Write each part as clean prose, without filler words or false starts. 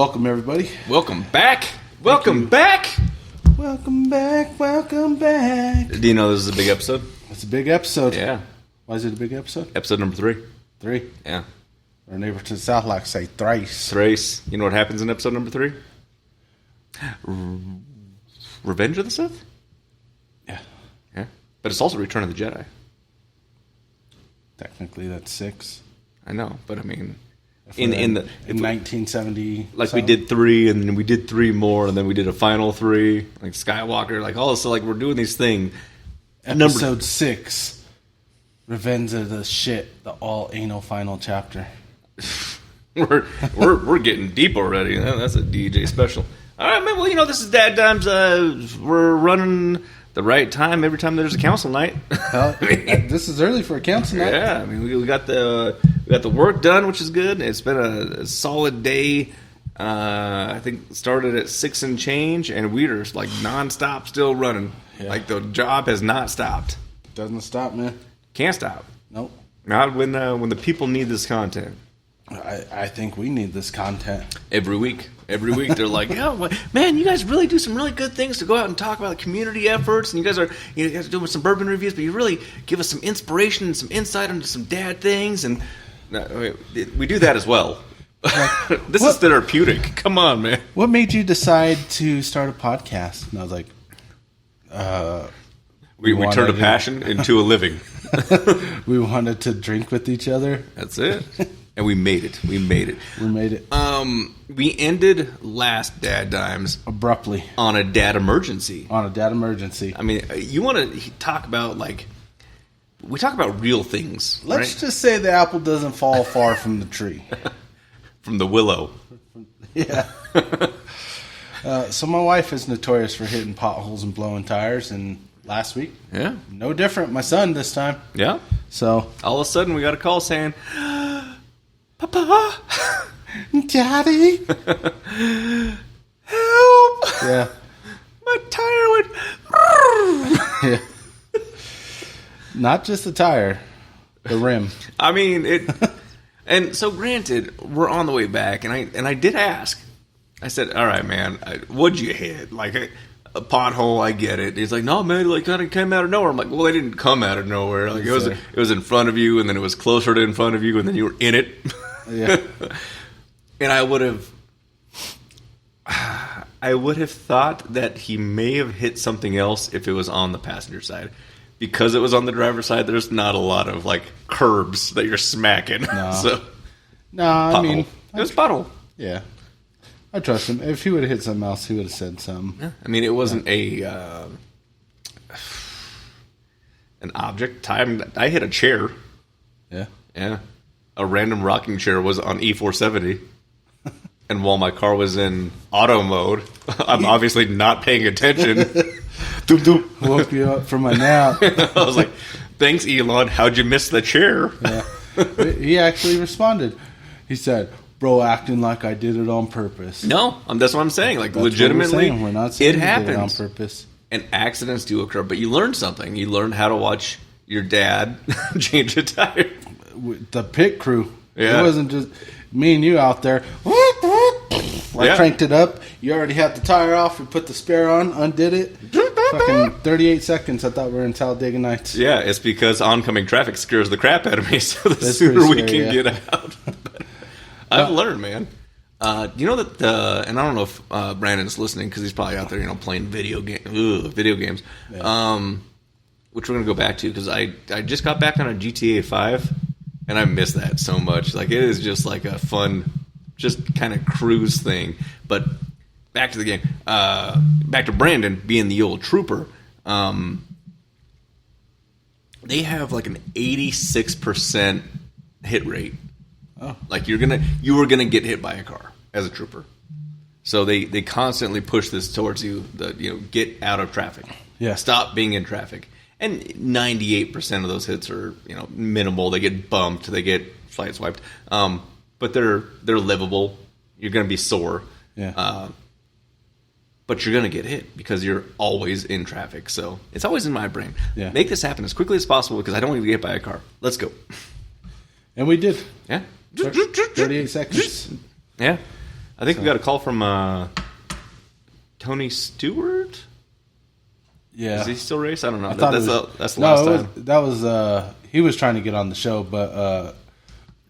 Welcome, everybody. Welcome back. Welcome back. Welcome back. Welcome back. Do you know this is a big episode? It's a big episode. Yeah. Why is it a big episode? Episode number 3. 3? Yeah. Our neighbor to the south like to say thrice. Thrice. You know what happens in episode number 3? Revenge of the Sith? Yeah. Yeah. But it's also Return of the Jedi. Technically, that's 6. I know, but I mean... In 1970, like we did 3, and then we did 3 more, and then we did a final 3, like Skywalker, like all this. So like we're doing these things. Episode 6, Revenge of the Shit, the all anal final chapter. we're getting deep already. That's a DJ special. All right, man. Well, you know this is DadDimes. We're running the right time every time there's a council night. This is early for a council night. Yeah, I mean we got the work done, which is good. It's been a solid day. I think started at 6 and change, and we're like nonstop still running. Yeah. Like the job has not stopped. Doesn't stop, man. Can't stop. Nope. Not when the people need this content. I think we need this content. Every week they're like, "Oh, man, you guys really do some really good things to go out and talk about community efforts, and you guys are doing some bourbon reviews, but you really give us some inspiration and some insight into some dad things." And we do that as well. This is therapeutic. Come on, man. What made you decide to start a podcast? And I was like, we turned a passion into a living. We wanted to drink with each other. That's it. And we made it. We made it. We ended last DadDimes abruptly on a dad emergency. I mean, you want to talk about we talk about real things. Let's right? just say the apple doesn't fall far from the tree. From the willow. Yeah. So my wife is notorious for hitting potholes and blowing tires, and last week, yeah, no different. My son this time. Yeah. So all of a sudden we got a call saying, "Papa, Daddy, help! Yeah, my tire went." Yeah. Not just the tire, the rim. I mean it. And so, granted, we're on the way back, and I did ask. I said, "All right, man, what'd you hit? Like a pothole? I get it." He's like, "No, man, like kind of came out of nowhere." I'm like, "Well, they didn't come out of nowhere. Like it was in front of you, and then it was closer to in front of you, and then you were in it." Yeah. And I would have thought that he may have hit something else if it was on the passenger side. Because it was on the driver's side, there's not a lot of curbs that you're smacking. No. No, I mean, it was pothole. Yeah, I trust him. If he would have hit something else, he would have said something. Yeah. I mean, it wasn't an object. I hit a chair. Yeah. Yeah. A random rocking chair was on E470. And while my car was in auto mode, I'm obviously not paying attention. Doom, doom. Woke you up from a nap. I was like, "Thanks, Elon. How'd you miss the chair?" Yeah. He actually responded. He said, "Bro, acting like I did it on purpose." No, that's what I'm saying. That's legitimately, we're not saying it happens. Did it on purpose. And accidents do occur, but you learn something. You learn how to watch your dad change a tire. The pit crew. Yeah. It wasn't just me and you out there. I cranked it up. You already had the tire off. We put the spare on, undid it. Fucking 38 seconds. I thought we were in Talladega Nights. Yeah, it's because oncoming traffic scares the crap out of me, so the sooner we can get out. I've learned, man. You know that, and I don't know if Brandon's listening because he's probably out there, playing video games. Yeah. Which we're going to go back to because I just got back on a GTA 5, and I miss that so much. Like, it is just like a fun, just kind of cruise thing. But back to the game. Back to Brandon being the old trooper. They have like an 86% hit rate. Oh. Like you were gonna get hit by a car as a trooper. So they constantly push this towards you. Get out of traffic. Yeah. Stop being in traffic. And 98% of those hits are minimal. They get bumped. They get flight swiped. But they're livable. You're gonna be sore. Yeah. But you're going to get hit because you're always in traffic. So it's always in my brain. Yeah. Make this happen as quickly as possible because I don't want to get hit by a car. Let's go. And we did. Yeah. 38 seconds. Yeah. I think we got a call from Tony Stewart. Yeah. Is he still race? I don't know. That's the last time. He was trying to get on the show, but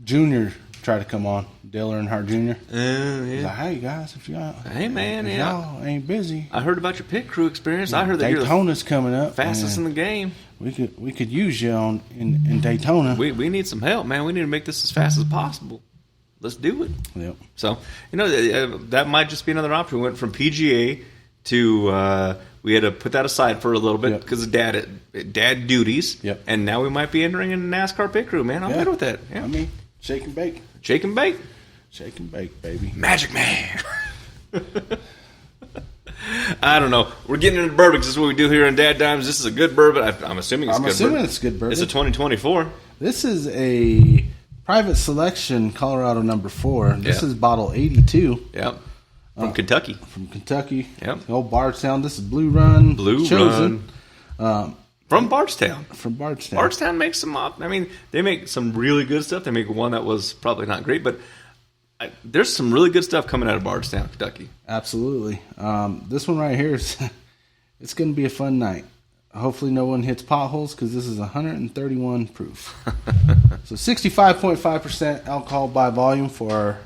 Junior tried to come on. Dale Earnhardt Jr. Yeah. He's like, hey, guys, if y'all ain't busy. I heard about your pit crew experience. I heard that Daytona's coming up. Fastest in the game. We could use you in Daytona. We need some help, man. We need to make this as fast as possible. Let's do it. Yep. So, that might just be another option. We went from PGA to we had to put that aside for a little bit because of dad duties. Yep. And now we might be entering in the NASCAR pit crew, man. I'm good with that. Yeah. I mean, shake and bake. Shake and bake. Shake and bake, baby. Magic Man. I don't know. We're getting into bourbon. This is what we do here on DadDimes. This is a good bourbon. I'm assuming it's good bourbon. It's good bourbon. It's a 2024. This is a private selection Colorado number 4. This is bottle 82. Yep. From Kentucky. From Kentucky. Yep. The old Bardstown. This is Blue Run. Chosen. From Bardstown. Bardstown makes some. I mean, they make some really good stuff. They make one that was probably not great, but there's some really good stuff coming out of Bardstown, Kentucky. Absolutely. This one right here is it's going to be a fun night. Hopefully, no one hits potholes because this is 131 proof. So 65.5% alcohol by volume for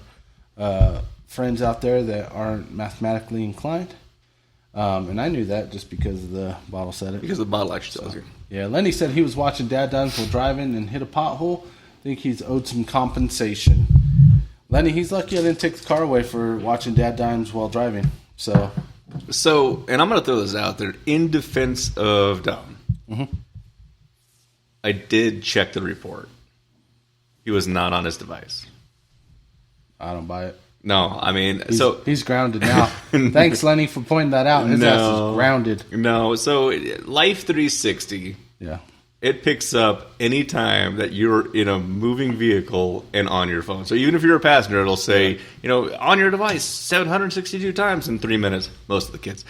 our friends out there that aren't mathematically inclined. And I knew that just because the bottle said it. Because the bottle actually tells you. Yeah, Lenny said he was watching DadDimes while driving and hit a pothole. I think he's owed some compensation. Lenny, he's lucky I didn't take the car away for watching DadDimes while driving. So, and I'm going to throw this out there. In defense of Dom, I did check the report. He was not on his device. I don't buy it. No, I mean, he's grounded now. Thanks, Lenny, for pointing that out. His ass is grounded. No, so Life 360, it picks up any time that you're in a moving vehicle and on your phone. So even if you're a passenger, it'll say, on your device 762 times in 3 minutes. Most of the kids.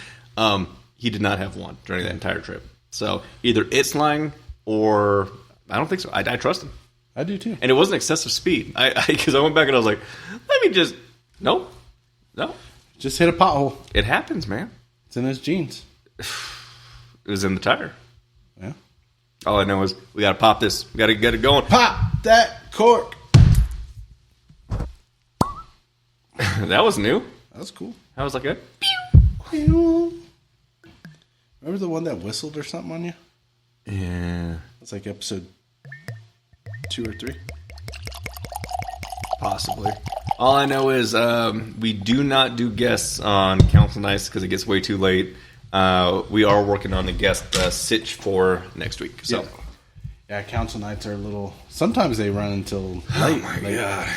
He did not have one during that entire trip. So either it's lying or I don't think so. I trust him. I do too. And it wasn't excessive speed. Because I went back and I was like, let me just. No. Just hit a pothole. It happens, man. It's in his jeans. It was in the tire. Yeah. All I know is we got to pop this. We got to get it going. Pop that cork. That was new. That was cool. That was like a pew. Remember the one that whistled or something on you? Yeah. It's like episode 2 or 3. Possibly. All I know is we do not do guests on Council Nights because it gets way too late. We are working on the guest sitch for next week. So, yeah, Council Nights are a little. Sometimes they run until late. Oh my god!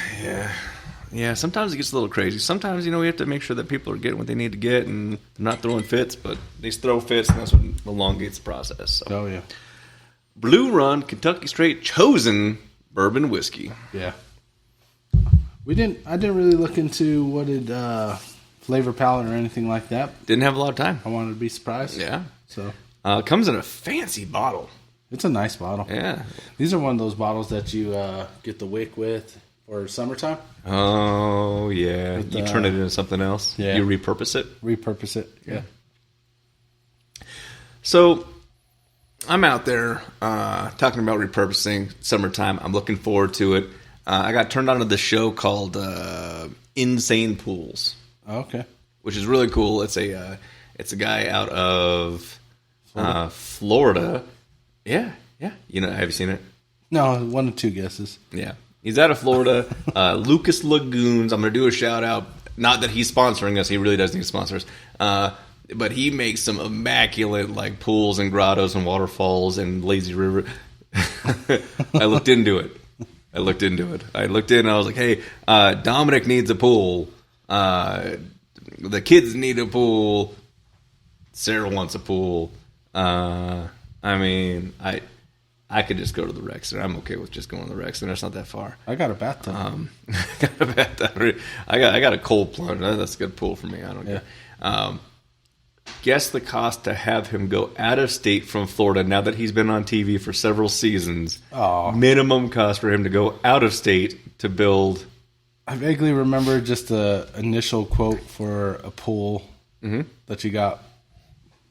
Yeah. Sometimes it gets a little crazy. Sometimes we have to make sure that people are getting what they need to get and not throwing fits, but they throw fits, and that's what elongates the process. So. Oh yeah. Blue Run Kentucky Straight Chosen Bourbon Whiskey. Yeah. I didn't really look into what it flavor palette or anything like that. Didn't have a lot of time. I wanted to be surprised. Yeah. So it comes in a fancy bottle. It's a nice bottle. Yeah. These are one of those bottles that you get the wick with for summertime. Oh yeah. You turn it into something else. Yeah. You repurpose it. Yeah. So I'm out there talking about repurposing summertime. I'm looking forward to it. I got turned on to this show called Insane Pools. Okay. Which is really cool. It's a guy out of Florida. Yeah. Have you seen it? No, 1 or 2 guesses. Yeah. He's out of Florida. Lucas Lagoons. I'm going to do a shout out. Not that he's sponsoring us. He really does need sponsors. But he makes some immaculate pools and grottos and waterfalls and lazy river. I looked into it. I looked in and I was like, hey, Dominic needs a pool. The kids need a pool. Sarah wants a pool. I mean, I could just go to the rec center. I'm okay with just going to the rec center. It's not that far. I got a bathtub. I got a cold plunge. That's a good pool for me. I don't care. Guess the cost to have him go out of state from Florida now that he's been on TV for several seasons. Oh. Minimum cost for him to go out of state to build I vaguely remember just the initial quote for a pool that you got,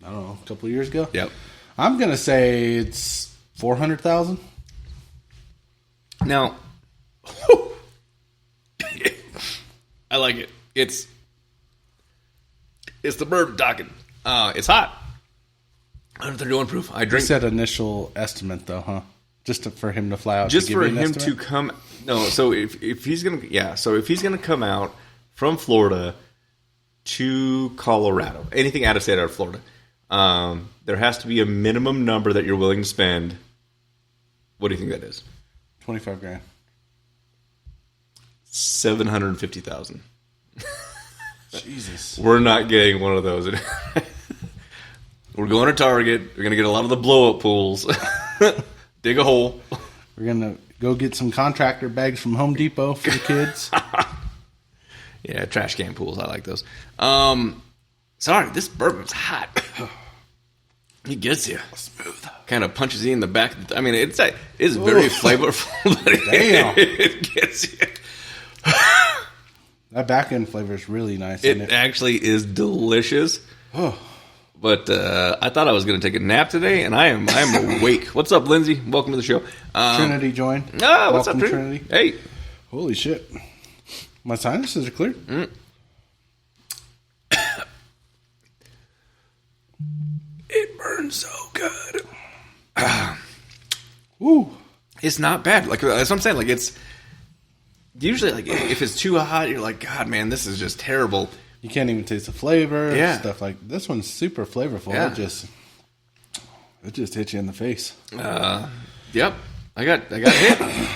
I don't know, a couple of years ago. Yep. I'm going to say it's $400,000. Now, I like it. It's the bourbon talking. It's hot. 131 proof. I drink. You said initial estimate, though, huh? Just for him to fly out. Just to give for you an him estimate? to come. No, so if he's gonna come out from Florida to Colorado, anything out of state, out of Florida, there has to be a minimum number that you're willing to spend. What do you think that is? $25,000. $750,000. Jesus. We're not getting one of those. We're going to Target. We're going to get a lot of the blow-up pools. Dig a hole. We're going to go get some contractor bags from Home Depot for the kids. Yeah, trash can pools. I like those. Sorry, this bourbon's hot. It gets you. Smooth. Kind of punches you in the back. I mean, it's very flavorful. But Damn. It gets you. That back end flavor is really nice. It actually is delicious. Oh. But I thought I was going to take a nap today, and I am awake. What's up, Lindsay? Welcome to the show. Trinity joined. What's up, Welcome, Trinity? Hey. Holy shit. My sinuses are clear. It burns so good. Woo. It's not bad. Like, that's what I'm saying. Like, it's usually, like, if it's too hot, you're like, God, man, this is just terrible. You can't even taste the flavor. Yeah. Stuff like this one's super flavorful. Yeah. It just hits you in the face. Yep. I got hit.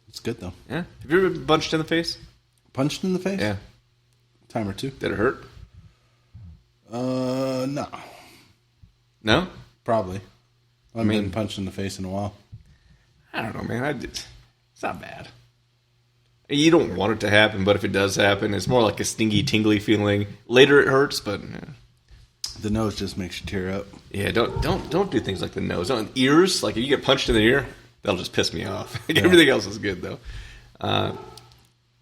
It's good though. Yeah. Have you ever been punched in the face? Punched in the face? Yeah. Time or two. Did it hurt? No. No? Probably. I haven't been punched in the face in a while. I don't know, man. It's not bad. You don't want it to happen, but if it does happen, it's more like a stingy, tingly feeling. Later it hurts, but The nose just makes you tear up. yeah, don't do things like the nose. Ears, like if you get punched in the ear, that'll just piss me off. Everything else is good though.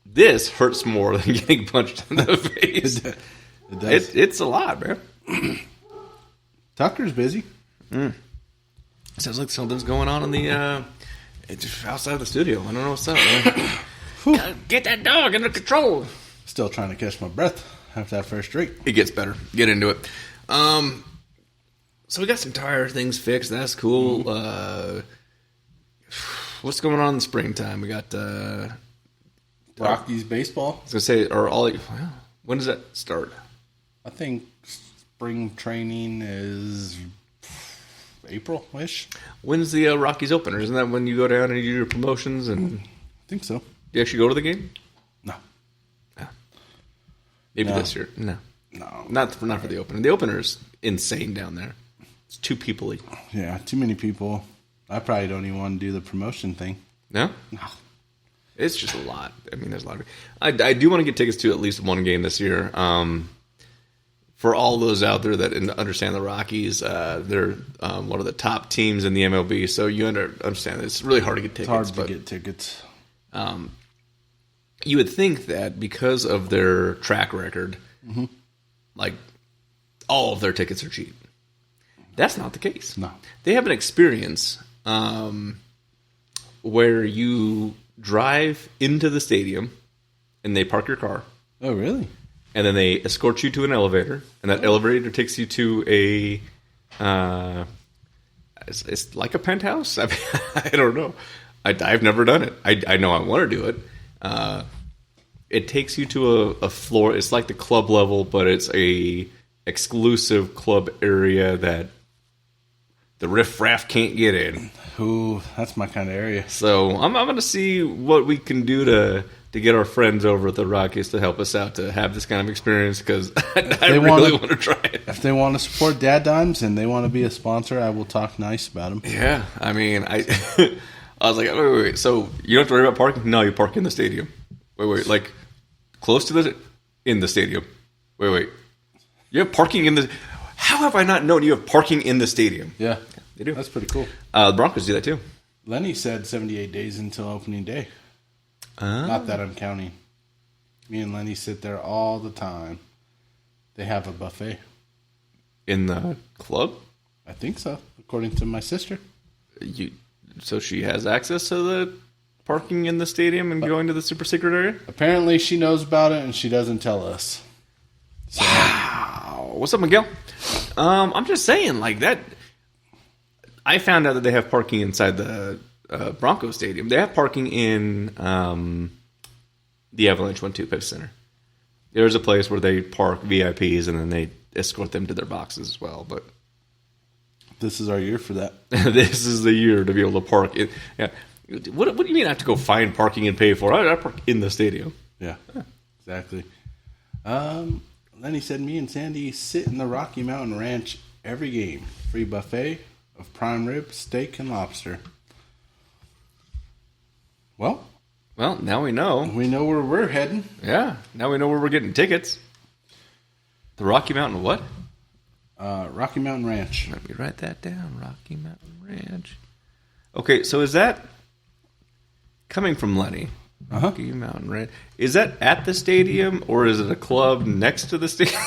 This hurts more than getting punched in the face. It does. It's a lot, man. Tucker's busy. Sounds like something's going on in the outside the studio. I don't know what's up, man. Get that dog under control. Still trying to catch my breath after that first drink. It gets better. Get into it. So we got some tire things fixed. That's cool. What's going on in the springtime? We got Rockies baseball. I was gonna say, when does that start? I think spring training is April-ish. When's the Rockies opener? Isn't that when you go down and you do your promotions? And I think so. you actually go to the game? No. Maybe No. this year. No. No. Not for the opener. The opener is insane down there. It's too people-y. Yeah, too many people. I probably don't even want to do the promotion thing. No? No. It's just a lot. I mean, there's a lot of... I do want to get tickets to at least one game this year. For all those out there that understand the Rockies, they're one of the top teams in the MLB. So you understand that it's really hard to get tickets. It's hard to get tickets. You would think that because of their track record, like all of their tickets are cheap. That's not the case. No. They have an experience where you drive into the stadium and they park your car. Oh, really? And then they escort you to an elevator, and that elevator takes you to a, it's like a penthouse. I mean, I don't know. I've never done it. I know I want to do it. It takes you to a floor. It's like the club level, but it's a exclusive club area that the riffraff can't get in. Ooh, that's my kind of area. So I'm going to see what we can do to get our friends over at the Rockies to help us out to have this kind of experience, because I really want to try it. If they want to support DadDimes and they want to be a sponsor, I will talk nice about them. Yeah, I mean, I was like, wait. So you don't have to worry about parking? No, you park in the stadium. Wait. Like close to in the stadium. Wait. You have parking in the... How have I not known you have parking in the stadium? Yeah. They do. That's pretty cool. The Broncos do that too. Lenny said 78 days until opening day. Not that I'm counting. Me and Lenny sit there all the time. They have a buffet. In the club? I think so, according to my sister. So she has access to the parking in the stadium and going to the super secret area? Apparently she knows about it and she doesn't tell us. So. Wow. What's up, Miguel? I'm just saying, like that. I found out that they have parking inside the Broncos Stadium. They have parking in the Avalanche 1-2 Pepsi Center. There's a place where they park VIPs and then they escort them to their boxes as well. But this is our year for that. This is the year to be able to park it. Yeah. What do you mean I have to go find parking and pay for it? I park in the stadium. Yeah, exactly. Lenny said, me and Sandy sit in the Rocky Mountain Ranch every game. Free buffet of prime rib, steak, and lobster. Well, now we know. We know where we're heading. Yeah, now we know where we're getting tickets. The Rocky Mountain what? Rocky Mountain Ranch. Let me write that down. Rocky Mountain Ranch. Okay, so is that coming from Lenny? Rocky Mountain Ranch. Is that at the stadium or is it a club next to the stadium?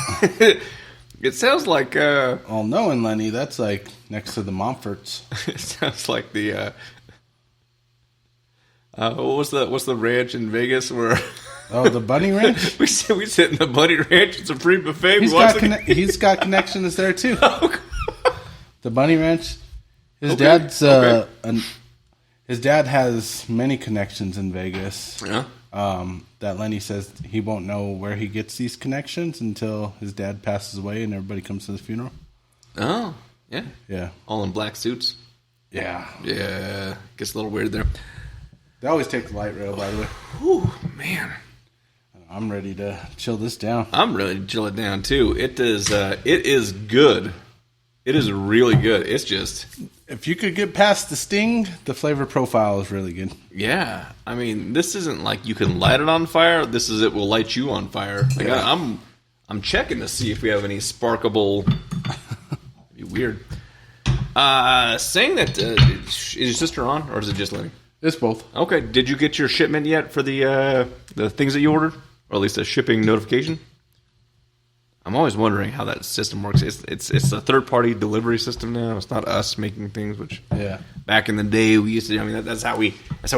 It sounds like... Well, knowing Lenny, that's like next to the Montforts. It sounds like the... what's the ranch in Vegas where... Oh, the Bunny Ranch? we sit in the Bunny Ranch. It's a free buffet. He's got connections there, too. The Bunny Ranch. His dad's... his dad has many connections in Vegas. Yeah. That Lenny says he won't know where he gets these connections until his dad passes away and everybody comes to his funeral. Oh, yeah. Yeah. All in black suits. Yeah. Yeah. Gets a little weird there. They always take the light rail, by the way. Whew, man. I'm ready to chill this down. I'm ready to chill it down, too. It is good. It is really good. It's just... If you could get past the sting, the flavor profile is really good. Yeah. I mean, this isn't like you can light it on fire. This is it will light you on fire. Like Yeah. I'm checking to see if we have any sparkable... It'd be weird. Saying that... is your sister on, or is it just Lenny? It's both. Okay. Did you get your shipment yet for the things that you ordered? Or at least a shipping notification? I'm always wondering how that system works. It's a third-party delivery system now. It's not us making things, which back in the day we used to. I mean, that's how we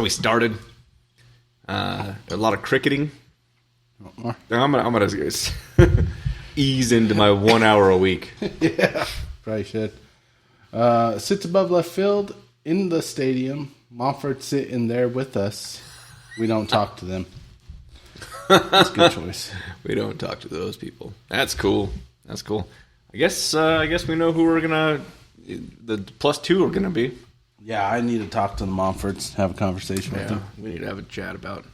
started. A lot of cricketing. I'm gonna ease into my 1 hour a week. Yeah, probably should. Sits above left field in the stadium. Montfort sit in there with us. We don't talk to them. That's a good choice. We don't talk to those people. That's cool. That's cool. I guess we know who we're gonna. The +2 are gonna be. Yeah, I need to talk to the Montforts. Have a conversation with them. We need to have a chat about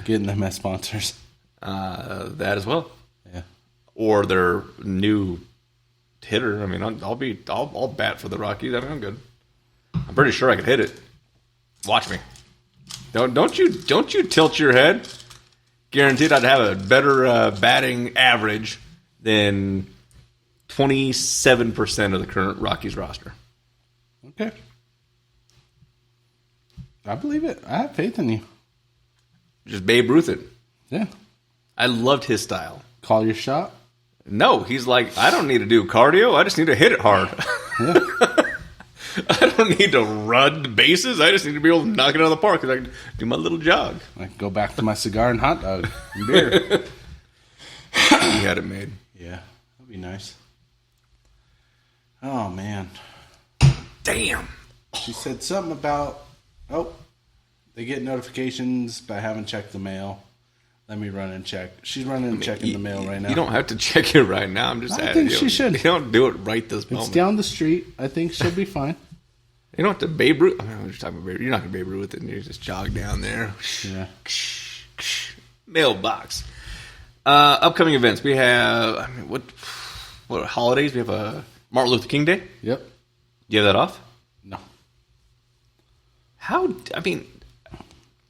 getting them as sponsors. That as well. Yeah. Or their new hitter. I mean, I'll bat for the Rockies. I mean, I'm good. I'm pretty sure I could hit it. Watch me. Don't you tilt your head. Guaranteed I'd have a better batting average than 27% of the current Rockies roster. Okay. I believe it. I have faith in you. Just Babe Ruth it. Yeah. I loved his style. Call your shot? No, he's like, I don't need to do cardio. I just need to hit it hard. Yeah. I don't need to run the bases. I just need to be able to knock it out of the park because I can do my little jog. I can go back to my cigar and hot dog and beer. He had it made. Yeah, that'd be nice. Oh, man. Damn. She said something about, they get notifications, but I haven't checked the mail. Let me run and check. She's running and checking the mail right now. You don't have to check it right now. I'm just I think she should. You don't do it right this moment. It's down the street. I think she'll be fine. You don't have to Babe Ruth. I mean, we're just talking about Babe Ruth. You're not going to Babe Ruth with it, and you just jog down there. Yeah. Mailbox. Upcoming events. We have, what holidays? We have a Martin Luther King Day. Yep. Do you have that off? No.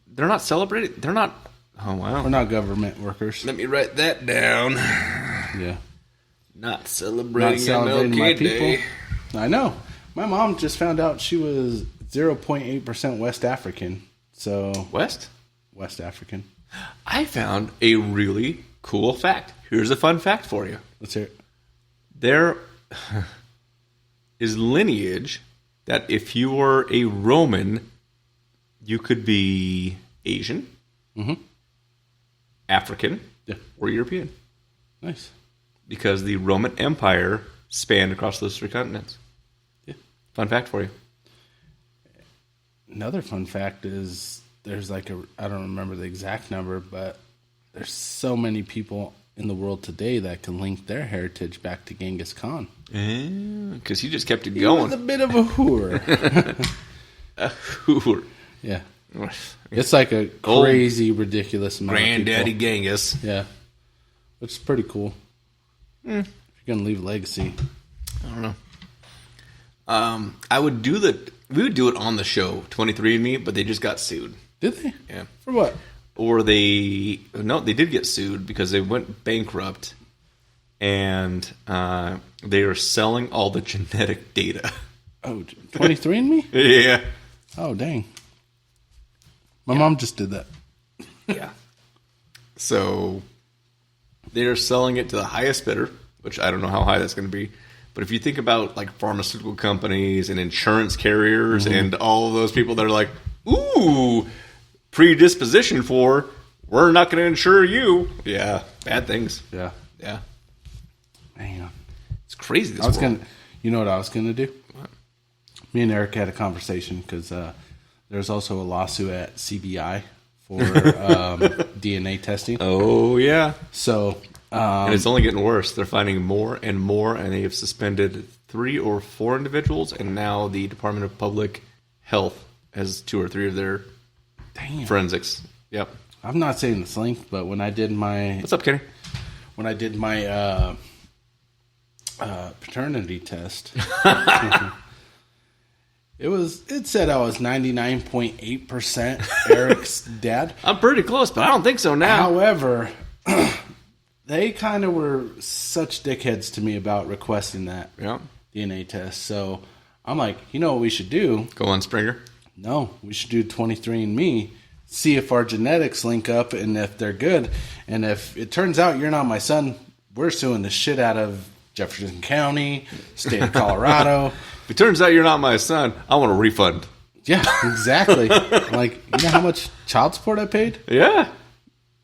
They're not celebrating? They're not. Oh, wow. We're not government workers. Let me write that down. Yeah. Not celebrating my MLK people. Day. I know. My mom just found out she was 0.8% West African. So West African. I found a really cool fact. Here's a fun fact for you. Let's hear it. There is lineage that if you were a Roman, you could be Asian, African, or European. Nice. Because the Roman Empire spanned across those 3 continents. Yeah. Fun fact for you. Another fun fact is there's I don't remember the exact number, but there's so many people in the world today that can link their heritage back to Genghis Khan. Because he just kept it He going. was a bit of a whore. A whore. Yeah. It's like a crazy, ridiculous amount Granddaddy of people. Genghis. Yeah. Which is pretty cool. If you're going to leave a legacy. I don't know. We would do it on the show, 23andMe, but they just got sued. Did they? Yeah. For what? Or they did get sued because they went bankrupt and they are selling all the genetic data. Oh, 23andMe? Yeah. Oh, dang. My mom just did that. Yeah. So they're selling it to the highest bidder, which I don't know how high that's going to be. But if you think about like pharmaceutical companies and insurance carriers and all of those people that are like, ooh, predisposition for, we're not going to insure you. Yeah, bad things. Yeah. Yeah. Man. It's crazy this world. You know what I was going to do? What? Me and Eric had a conversation because there's also a lawsuit at CBI for DNA testing. Oh, yeah. So... and it's only getting worse. They're finding more, and they have suspended 3 or 4 individuals, and now the Department of Public Health has 2 or 3 of their forensics. Yep. I'm not saying this link, but when I did my... What's up, Kenny? When I did my paternity test, it said I was 99.8% Eric's dad. I'm pretty close, but I don't think so now. However... They kind of were such dickheads to me about requesting that DNA test. So I'm like, you know what we should do? Go on, Springer. No, we should do 23andMe, see if our genetics link up and if they're good. And if it turns out you're not my son, we're suing the shit out of Jefferson County, state of Colorado. If it turns out you're not my son, I want a refund. Yeah, exactly. Like, you know how much child support I paid? Yeah.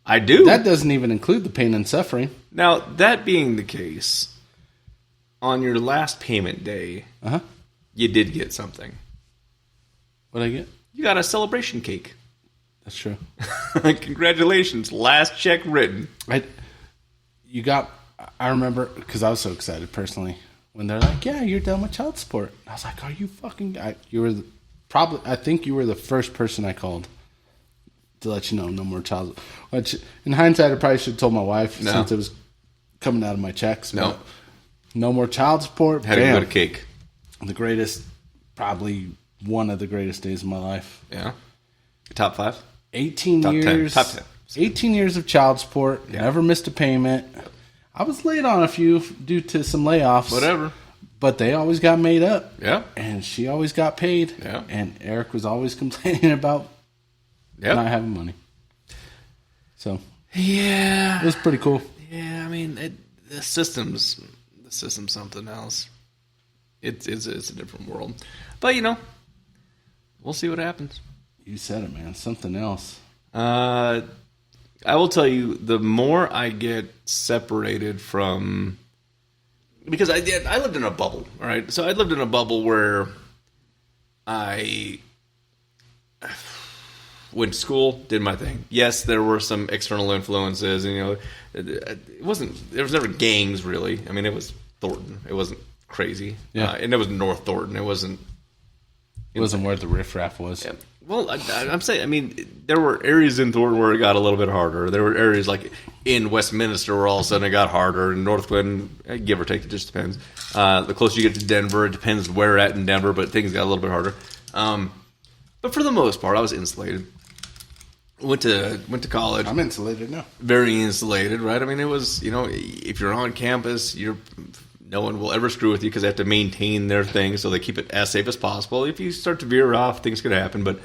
I do. That doesn't even include the pain and suffering. Now, that being the case, on your last payment day, you did get something. What'd I get? You got a celebration cake. That's true. Congratulations. Last check written. I remember, because I was so excited personally, when they're like, yeah, you're done with child support. I was like, are you fucking... I think you were the first person I called to let you know no more child. Which in hindsight, I probably should have told my wife since it was coming out of my checks. No, no more child support. Had a good cake. The greatest, probably one of the greatest days of my life. Yeah, top 5. 18 top years. 10. Top 10. 18 years of child support. Yeah. Never missed a payment. I was late on a few due to some layoffs. Whatever. But they always got made up. Yeah. And she always got paid. Yeah. And Eric was always complaining about not having money. So yeah, it was pretty cool. Yeah, I mean the system's something else. It's a different world, but we'll see what happens. You said it, man. Something else. I will tell you, the more I get separated from, because I lived in a bubble, all right? So I lived in a bubble where I went to school, did my thing. Yes, there were some external influences, and there was never gangs really. I mean, it was Thornton. It wasn't crazy. Yeah, and it was North Thornton. It wasn't where the riffraff was. Yeah. Well, I'm saying, I mean, there were areas in Thornton where it got a little bit harder. There were areas like in Westminster where all of a sudden it got harder. In North Clinton, give or take, it just depends. The closer you get to Denver, it depends where at in Denver, but things got a little bit harder. But for the most part, I was insulated. Went to college. I'm insulated now. Very insulated, right? I mean, it was, if you're on campus, no one will ever screw with you because they have to maintain their thing, so they keep it as safe as possible. If you start to veer off, things could happen. But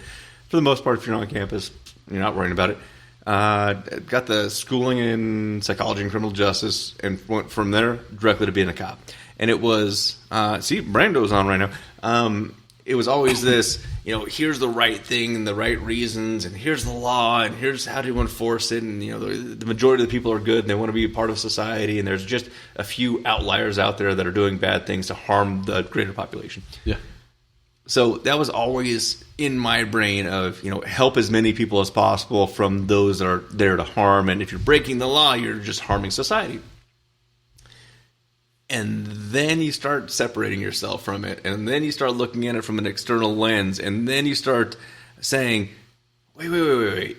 for the most part, if you're on campus, you're not worrying about it. got the schooling in psychology and criminal justice, and went from there directly to being a cop. And it was, see, Brando's on right now. It was always this, here's the right thing and the right reasons, and here's the law, and here's how to enforce it, and the majority of the people are good and they want to be a part of society, and there's just a few outliers out there that are doing bad things to harm the greater population. Yeah. So that was always in my brain of, help as many people as possible from those that are there to harm, and if you're breaking the law, you're just harming society. And then you start separating yourself from it, and then you start looking at it from an external lens, and then you start saying, wait.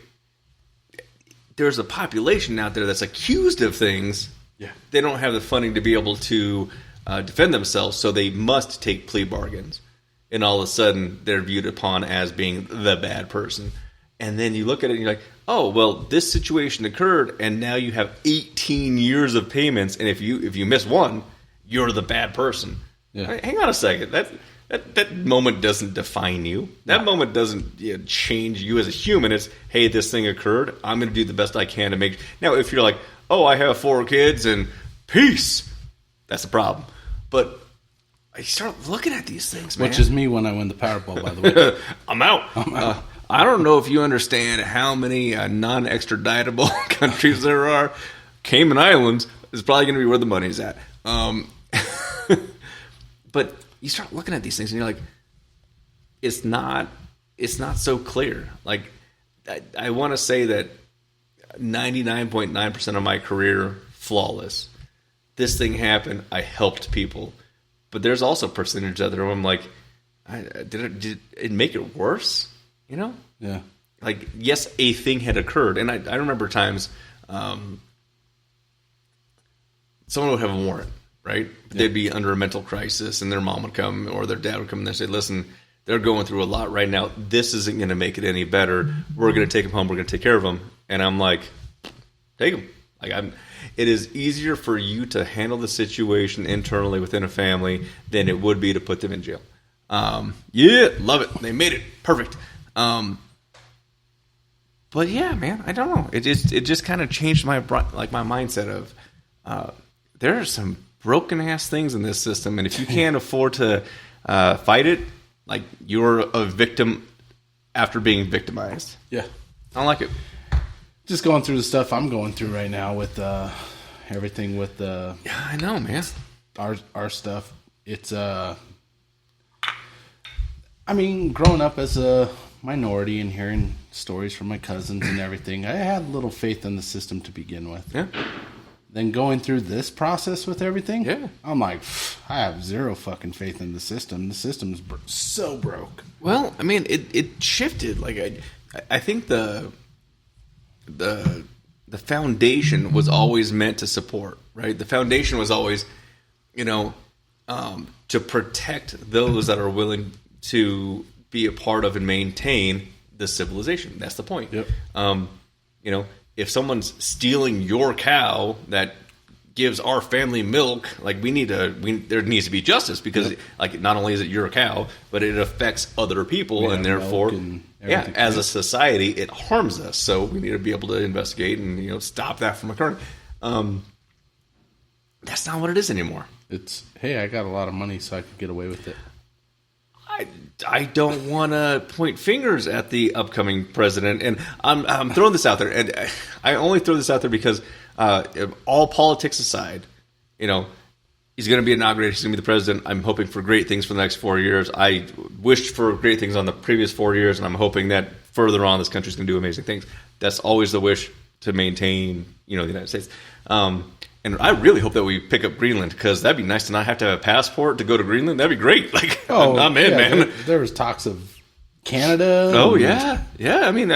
There's a population out there that's accused of things. Yeah. They don't have the funding to be able to defend themselves, so they must take plea bargains. And all of a sudden, they're viewed upon as being the bad person. And then you look at it and you're like, oh, well, this situation occurred, and now you have 18 years of payments, and if you miss one, you're the bad person. Yeah. Hang on a second. That moment doesn't define you. That moment doesn't change you as a human. It's, hey, this thing occurred. I'm going to do the best I can to make... Now, if you're like, oh, I have 4 kids and peace, that's a problem. But I start looking at these things, man. Which is me when I win the Powerball, by the way. I'm out. I don't know if you understand how many non-extraditable countries there are. Cayman Islands is probably going to be where the money's at. But you start looking at these things and you're like, it's not so clear. Like, I want to say that 99.9% of my career, flawless. This thing happened. I helped people. But there's also a percentage out there where I'm like, did it make it worse? Yeah. Like, yes, a thing had occurred. And I remember times someone would have a warrant. Right? Yeah. They'd be under a mental crisis, and their mom would come or their dad would come and they'd say, listen, they're going through a lot right now. This isn't going to make it any better. We're going to take them home. We're going to take care of them. And I'm like, take them. Like, it is easier for you to handle the situation internally within a family than it would be to put them in jail. Yeah, love it. They made it perfect. But yeah, man, I don't know. It just kind of changed my mindset of there are some broken ass things in this system, and if you can't afford to fight it, like, you're a victim after being victimized. Yeah, I don't like it. Just going through the stuff I'm going through right now with everything with the. Yeah, I know, man. Our stuff. It's I mean, growing up as a minority and hearing stories from my cousins and everything, I had little faith in the system to begin with. Yeah. Then going through this process with everything, yeah, I'm like, I have zero fucking faith in the system. The system's so broke. Well, I mean, it shifted. Like, I think the foundation was always meant to support, right? The foundation was always, to protect those that are willing to be a part of and maintain the civilization. That's the point. Yep. If someone's stealing your cow that gives our family milk, like, there needs to be justice, because like, not only is it your cow, but it affects other people, and therefore, as a society, it harms us. So we need to be able to investigate and stop that from occurring. That's not what it is anymore. It's, hey, I got a lot of money, so I can get away with it. I don't want to point fingers at the upcoming president, and I'm throwing this out there, and I only throw this out there because all politics aside, he's going to be inaugurated. He's going to be the president. I'm hoping for great things for the next 4 years. I wished for great things on the previous 4 years, and I'm hoping that further on this country's going to do amazing things. That's always the wish, to maintain, the United States. And I really hope that we pick up Greenland, because that'd be nice to not have to have a passport to go to Greenland. That'd be great. Like, I'm in, man. There was talks of Canada. Oh, yeah. Yeah, I mean...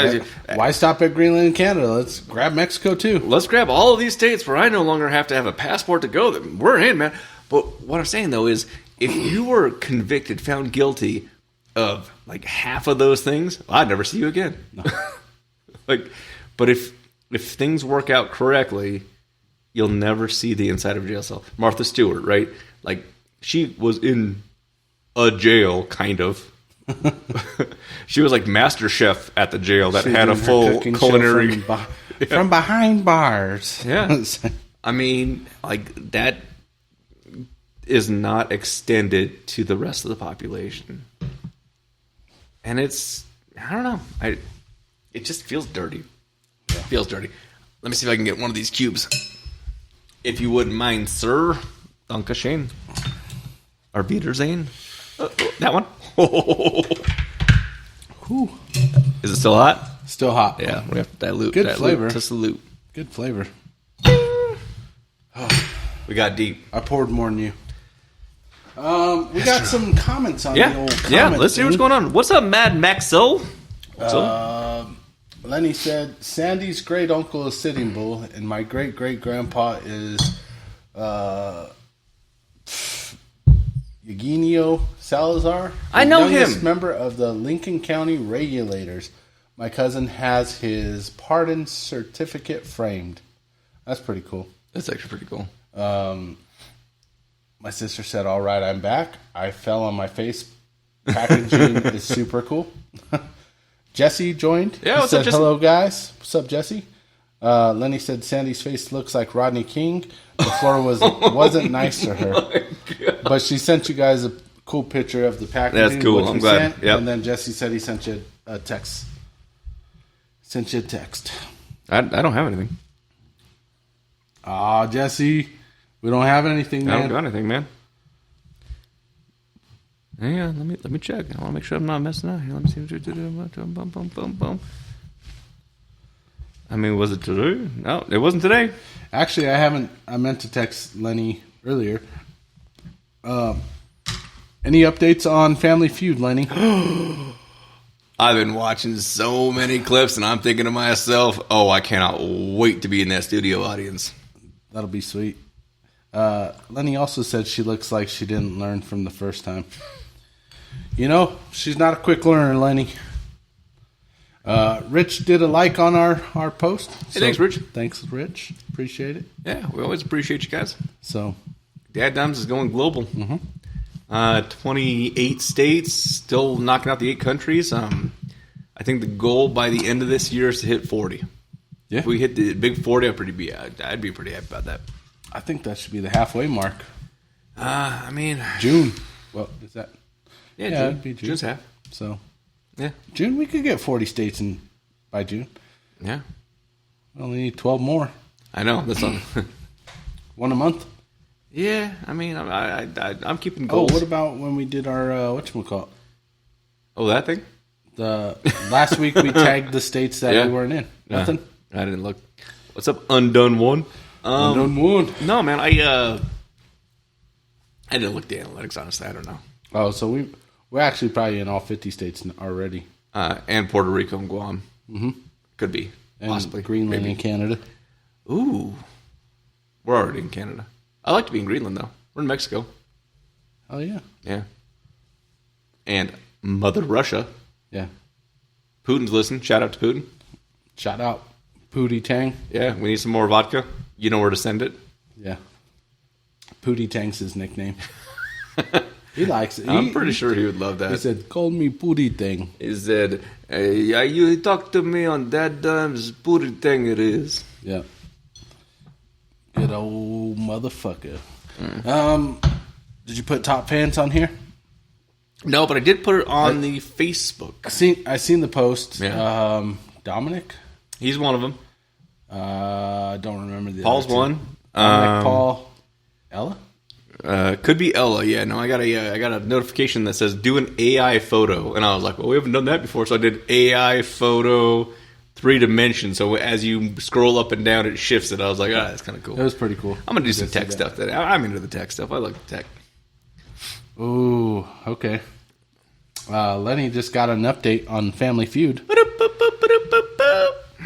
why stop at Greenland and Canada? Let's grab Mexico, too. Let's grab all of these states where I no longer have to have a passport to go. We're in, man. But what I'm saying, though, is if you were convicted, found guilty of, like, half of those things, I'd never see you again. No. But if things work out correctly... You'll never see the inside of a jail cell. Martha Stewart, right? Like, she was in a jail, kind of, She was like master chef at the jail that She was had a doing her full cooking show culinary. from behind bars. Yeah. I mean, like, that is not extended to the rest of the population. And it's, I don't know. It just feels dirty. Yeah. It feels dirty. Let me see if I can get one of these cubes. If you wouldn't mind, sir. Dankeschön. Or Wiedersehen. That one. Whew. Is it still hot? Still hot. Yeah, we have to dilute. Good flavor. To salute. Good flavor. We got deep. I poured more than you. We got some comments on the old comment. Yeah, let's see what's going on. What's up, Mad Maxo? Lenny said, Sandy's great uncle is Sitting Bull, and my great great grandpa is Eugenio Salazar. I know youngest him. Member of the Lincoln County Regulators. My cousin has his pardon certificate framed. That's pretty cool. That's actually pretty cool. My sister said, all right, I'm back. I fell on my face. Packaging is super cool. Jesse joined. Yeah, what's said, up, Jesse? hello, guys. What's up, Jesse? Lenny said, Sandy's face looks like Rodney King. The floor wasn't nice to her. But she sent you guys a cool picture of the packaging. That's cool. I'm glad. Yep. And then Jesse said he sent you a text. Sent you a text. I don't have anything. Aw, Jesse. We don't have anything, man. I don't got anything, man. Hang on, let me check. I want to make sure I'm not messing up here. Let me see what you do. Boom. I mean, was it today? No, it wasn't today. Actually, I meant to text Lenny earlier. Any updates on Family Feud, Lenny? I've been watching so many clips, and I'm thinking to myself, oh, I cannot wait to be in that studio audience. That'll be sweet. Lenny also said she looks like she didn't learn from the first time. You know, she's not a quick learner, Lenny. Rich did a like on our post. Hey, thanks, Rich. Thanks, Rich. Appreciate it. Yeah, we always appreciate you guys. So, DadDimes is going global. 28 states, still knocking out the 8 countries. I think the goal by the end of this year is to hit 40. Yeah. If we hit the big 40, I'd be pretty happy about that. I think that should be the halfway mark. I mean, June. Well, is that? Yeah, Yeah, June. it'd be June. June's half. So, yeah, June, we could get 40 states by June. yeah. We only need 12 more. I know that's on. One a month. Yeah, I mean, I'm keeping goals. Oh, what about when we did our whatchamacallit? Oh, that thing? The last week we tagged the states that we weren't in. Nothing. I didn't look. What's up, Undone One? Undone One. No, man, I didn't look at the analytics. Honestly, I don't know. Oh, so we're actually probably in all 50 states already. And Puerto Rico and Guam. Mm-hmm. Could be. And possibly. Greenland Maybe. and Canada. Ooh. We're already in Canada. I like to be in Greenland, though. We're in Mexico. Oh, yeah. Yeah. And Mother Russia. Yeah. Putin's listening. Shout out to Putin. Shout out Pootie Tang. Yeah, we need some more vodka. You know where to send it. Yeah. Pootie Tang's his nickname. He likes it. I'm pretty sure he would love that. He said, call me Pootie Tang. He said, hey, you talk to me on DadDimes, Pootie Tang it is. Yeah. Good old motherfucker. Did you put top fans on here? No, but I did put it on the Facebook. I seen the post. Yeah. Dominic? He's one of them. I don't remember the Paul's other two. one. Dominic, Paul, Ella? Could be Ella. Yeah, no, I got a notification that says do an AI photo, and I was like, well, we haven't done that before, so I did AI photo 3 dimensions. So as you scroll up and down, it shifts it. I was like, that's kind of cool. It was pretty cool. I'm gonna do some tech stuff today. I'm into the tech stuff. I like the tech. Ooh, okay. Lenny just got an update on Family Feud.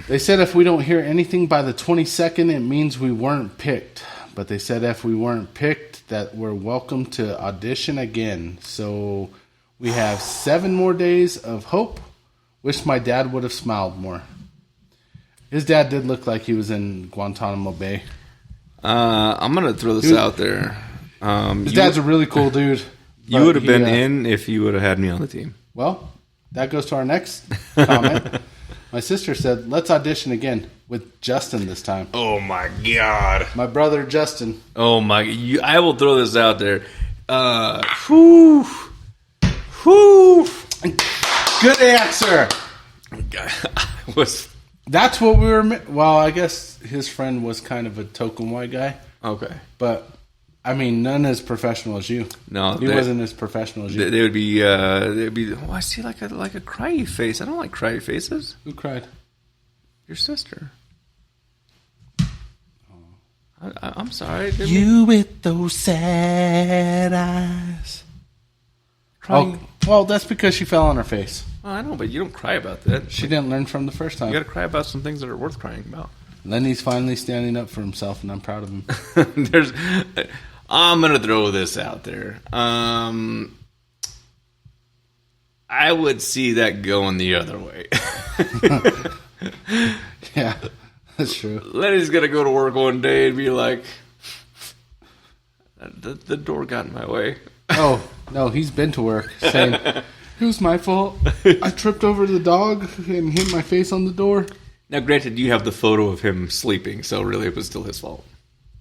They said if we don't hear anything by the 22nd, it means we weren't picked. But they said if we weren't picked, that we're welcome to audition again. So we have 7 more days of hope. Wish my dad would have smiled more. His dad did look like he was in Guantanamo Bay. I'm going to throw this out there. His dad's a really cool dude. You would have been in if you would have had me on the team. Well, that goes to our next comment. My sister said, let's audition again with Justin this time. Oh, my God. My brother, Justin. Oh, my. I will throw this out there. Whew. Good answer. That's what we were... Well, I guess his friend was kind of a token white guy. Okay. But, I mean, none as professional as you. No. He wasn't as professional as you. They would be... oh, I see like a cryy face. I don't like cryy faces. Who cried? Your sister. I'm sorry. You with those sad eyes. Crying. Oh, well, that's because she fell on her face. Well, I know, but you don't cry about that. She didn't learn from the first time. You got to cry about some things that are worth crying about. Lenny's finally standing up for himself, and I'm proud of him. I'm going to throw this out there. I would see that going the other way. Yeah, that's true. Lenny's going to go to work one day and be like, the door got in my way. Oh, no, he's been to work saying, it was my fault. I tripped over the dog and hit my face on the door. Now, granted, you have the photo of him sleeping, so really it was still his fault.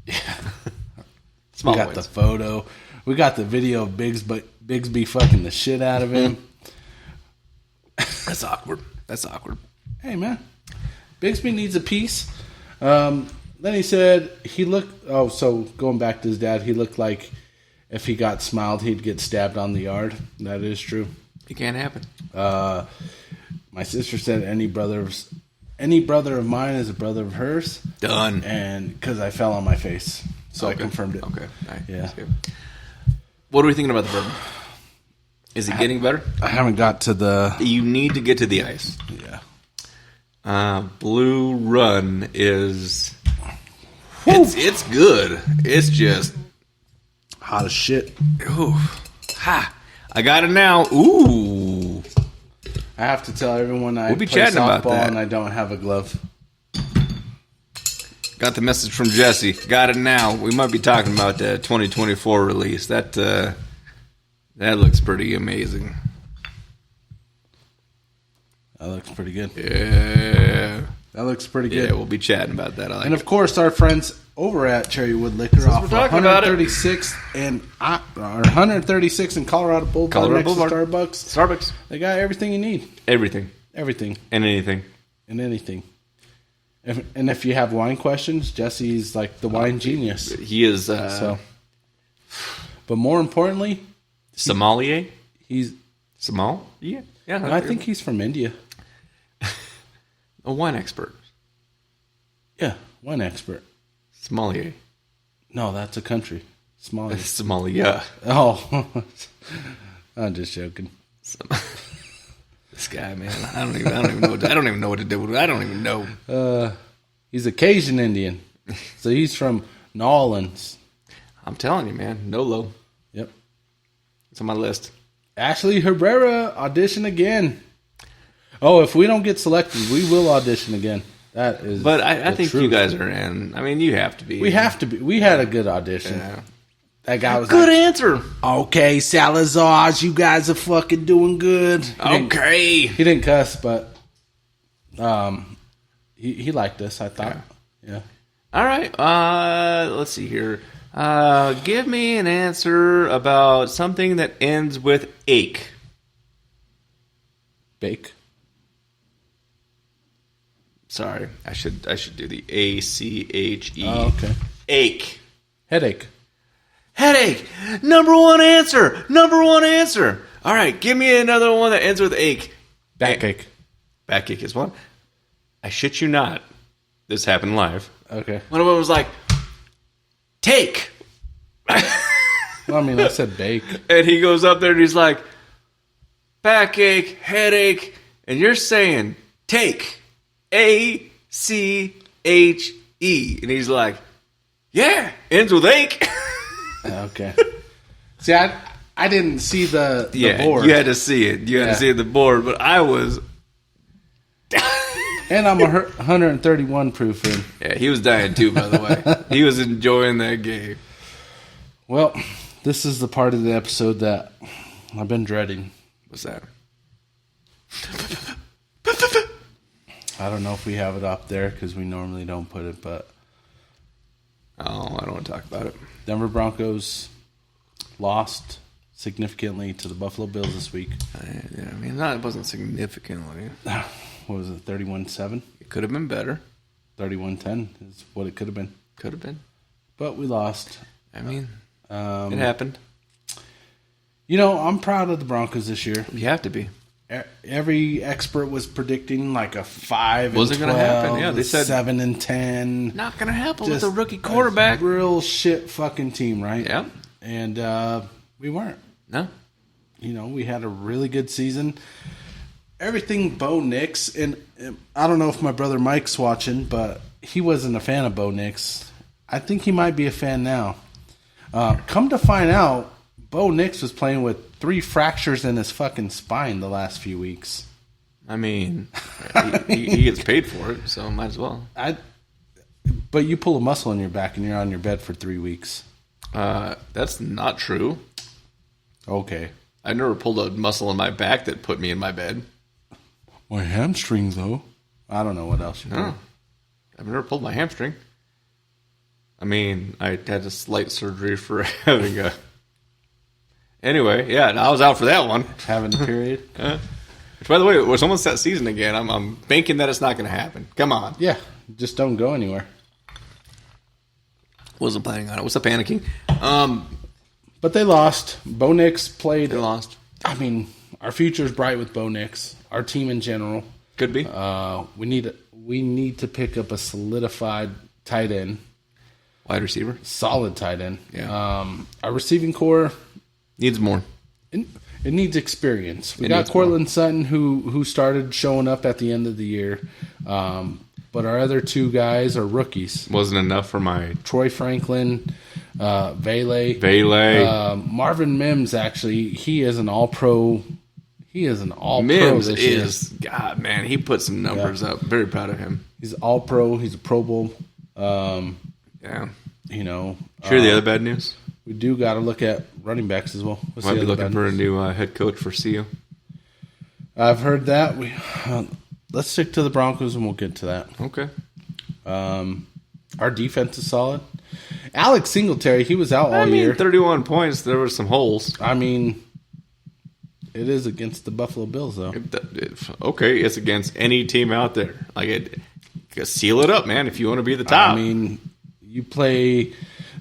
Yeah. Small We got wins. the photo. We got the video of Bigsby fucking the shit out of him. That's awkward. Hey, man. Bigsby needs a piece. Then he said he looked... Oh, so going back to his dad, he looked like if he got smiled, he'd get stabbed on the yard. That is true. It can't happen. My sister said any brother of mine is a brother of hers. Done. And because I fell on my face. So Okay. I confirmed it. Okay. All right. Yeah. What are we thinking about the bourbon? Is it getting better? I haven't got to the... You need to get to the ice. Yeah. Blue Run is... It's good. It's just... Hot as shit. Ooh. Ha! I got it now. Ooh. I have to tell everyone I We'll be play chatting about softball that. and I don't have a glove. Got the message from Jesse. Got it now. We might be talking about the 2024 release. That looks pretty amazing. That looks pretty good. Yeah. That looks pretty good. Yeah, we'll be chatting about that. I like And it. of course, our friends over at Cherrywood Liquor off we're talking about it. 136 and 136 in Colorado Boulevard, Colorado next Boulevard. to Starbucks. Starbucks. They got everything you need. Everything. Everything And anything. and anything. If you have wine questions, Jesse's like the wine genius. He is So, but more importantly, sommelier. he's. Somal? Yeah. I think he's from India. A wine expert. Yeah, wine expert. Sommelier. No, that's a country. Somalia. Somalia. Oh, I'm just joking. This guy, man. I don't even know what to do with it. I don't even know. He's a Cajun Indian. So he's from New Orleans. I'm telling you, man. Nolo. Yep. It's on my list. Ashley Herrera, audition again. Oh, if we don't get selected, we will audition again. That is. But I the think truth. you guys are in. I mean, you have to be. We have to be. We had a good audition. Yeah. That guy was Good like, answer. okay, Salazars, you guys are fucking doing good. Okay. He didn't cuss, but he liked us, I thought. Yeah. All right. Let's see here. Give me an answer about something that ends with ache. Bake. Sorry, I should do the ACHE. Oh, okay. Ache. Headache. Headache. Number one answer. All right, give me another one that ends with ache. Backache. Backache is one. I shit you not. This happened live. Okay. One of them was like, take. Well, I mean, I said bake. And he goes up there and he's like, backache, headache, and you're saying take. ACHE. And he's like, yeah, ends with ache. Okay. See, I didn't see the board. You had to see it. You had to see the board, but I was. And I'm 131 proof in. Yeah, he was dying too, by the way. He was enjoying that game. Well, this is the part of the episode that I've been dreading. What's that? I don't know if we have it up there because we normally don't put it, but... Oh, I don't want to talk about it. Denver Broncos lost significantly to the Buffalo Bills this week. I mean, it wasn't significantly. What was it, 31-7? It could have been better. 31-10 is what it could have been. Could have been. But we lost. I mean, it happened. You know, I'm proud of the Broncos this year. You have to be. Every expert was predicting like a 5-12. Wasn't going to happen. Yeah, they said 7-10. Not going to happen with a rookie quarterback. Real shit fucking team, right? Yeah. And we weren't. No. You know, we had a really good season. Everything Bo Nix, and I don't know if my brother Mike's watching, but he wasn't a fan of Bo Nix. I think he might be a fan now. Come to find out, Bo Nix was playing with 3 fractures in his fucking spine the last few weeks. I mean, he gets paid for it, so might as well. But you pull a muscle in your back and you're on your bed for 3 weeks. That's not true. Okay. I never pulled a muscle in my back that put me in my bed. My hamstring, though. I don't know what else you do. I've never pulled my hamstring. I mean, I had a slight surgery for having a... Anyway, yeah, I was out for that one. Having a period? Which, by the way, it was almost that season again. I'm banking that it's not going to happen. Come on. Yeah, just don't go anywhere. Wasn't planning on it. What's the panicking? But they lost. Bo Nix played. They lost. I mean, our future's bright with Bo Nix. Our team in general. Could be. We need to pick up a solidified tight end. Wide receiver. Solid tight end. Yeah. Our receiving core needs more. It needs experience. We got Cortland Sutton who started showing up at the end of the year. But our other 2 guys are rookies. Wasn't enough for my... Troy Franklin, Vele. Marvin Mims, actually, he is an all-pro. He is an all-pro this year. Mims is... God, man, he put some numbers up. Very proud of him. He's all-pro. He's a Pro Bowl. Yeah. You know. Hear the other bad news? We do got to look at running backs as well. Might be looking for a new head coach for CU. I've heard that. Let's stick to the Broncos and we'll get to that. Okay. Our defense is solid. Alex Singletary, he was out all year. 31 points. There were some holes. I mean, it is against the Buffalo Bills, though. Okay, it's against any team out there. Seal it up, man, if you want to be the top. I mean, you play...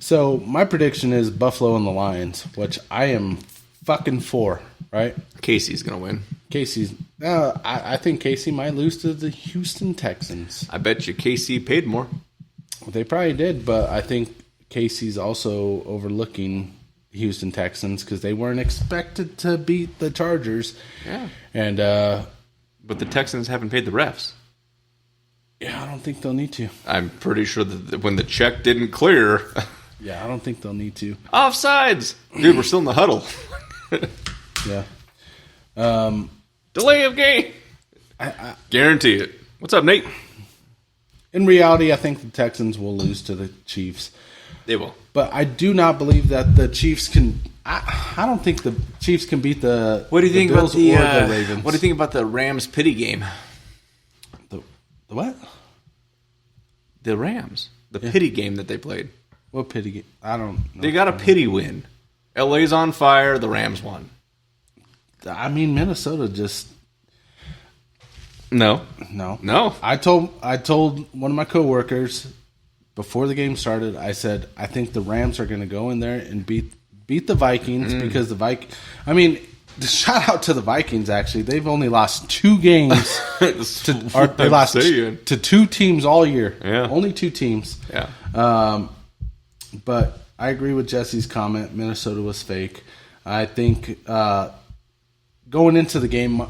So, my prediction is Buffalo and the Lions, which I am fucking for, right? Casey's going to win. I think Casey might lose to the Houston Texans. I bet you Casey paid more. They probably did, but I think Casey's also overlooking Houston Texans because they weren't expected to beat the Chargers. Yeah. And but the Texans haven't paid the refs. Yeah, I don't think they'll need to. I'm pretty sure that when the check didn't clear... Yeah, I don't think they'll need to. Offsides! Dude, we're still in the huddle. Yeah. Delay of game. I guarantee it. What's up, Nate? In reality, I think the Texans will lose to the Chiefs. They will. But I do not believe that the Chiefs can... I don't think the Chiefs can beat the What do you think Bills about the Ravens. What do you think about the Rams pity game? The what? The Rams. The pity game that they played. What pity game? I don't know. They got a pity win. LA's on fire. The Rams won. I mean, Minnesota just... No. I told one of my coworkers before the game started, I said, I think the Rams are going to go in there and beat the Vikings because the I mean, shout out to the Vikings, actually. They've only lost 2 games. They lost to 2 teams all year. Yeah. Only 2 teams. Yeah. But I agree with Jesse's comment. Minnesota was fake. I think going into the game,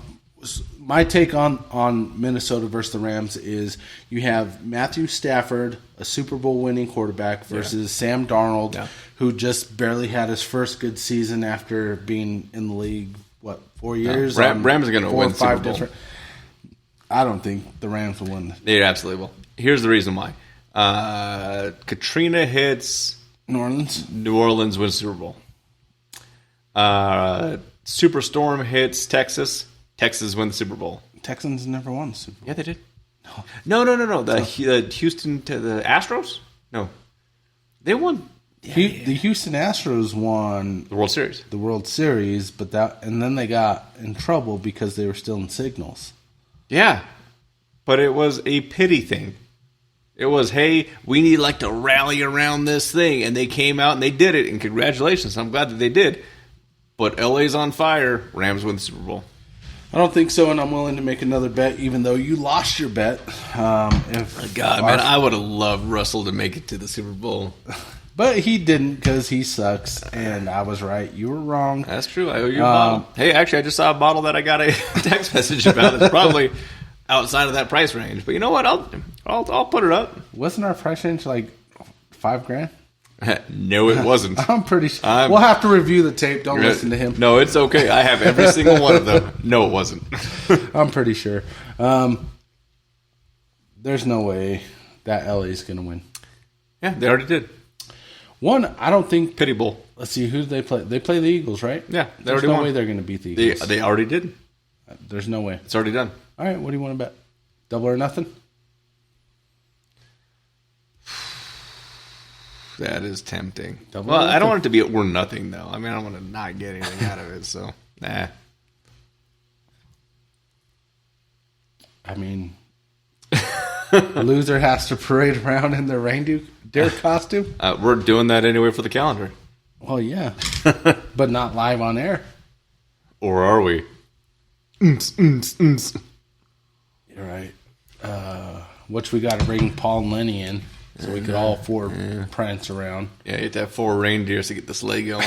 my take on Minnesota versus the Rams is you have Matthew Stafford, a Super Bowl winning quarterback, versus Sam Darnold, who just barely had his first good season after being in the league, 4 years? Rams are going to win Super Bowl. I don't think the Rams will win. They absolutely will. Here's the reason why. Katrina hits New Orleans. New Orleans wins Super Bowl. Superstorm hits Texas. Texas win the Super Bowl. Texans never won the Super Bowl. Yeah, they did. No. The Houston to the Astros? No. They won. The Houston Astros won The World Series. The World Series, and then they got in trouble because they were still in signals. Yeah. But it was a pity thing. It was, hey, we need to rally around this thing. And they came out and they did it. And congratulations. I'm glad that they did. But LA's on fire. Rams win the Super Bowl. I don't think so, and I'm willing to make another bet, even though you lost your bet. Man, I would have loved Russell to make it to the Super Bowl. But he didn't because he sucks, and I was right. You were wrong. That's true. I owe you a bottle. Hey, actually, I just saw a bottle that I got a text message about. It's probably outside of that price range. But you know what? I'll put it up. Wasn't our price range like $5,000? No, it wasn't. I'm pretty sure. We'll have to review the tape. Don't listen to him. No, it's okay. I have every single one of them. No, it wasn't. I'm pretty sure. There's no way that LA's going to win. Yeah, they already did. I don't think. Pity Bowl. Let's see, who do they play? They play the Eagles, right? Yeah, they There's already no won. way they're going to beat the Eagles. They already did. There's no way. It's already done. All right, what do you want to bet? Double or nothing? That is tempting. Double or nothing? I don't want it to be or nothing, though. I mean, I don't want to not get anything out of it, so, nah. I mean, the loser has to parade around in their reindeer costume? We're doing that anyway for the calendar. Well, yeah. But not live on air. Or are we? You're right. Which we got to bring Paul and Lenny in so we could all four prance around. Yeah, you have to have 4 reindeers to get the sleigh going.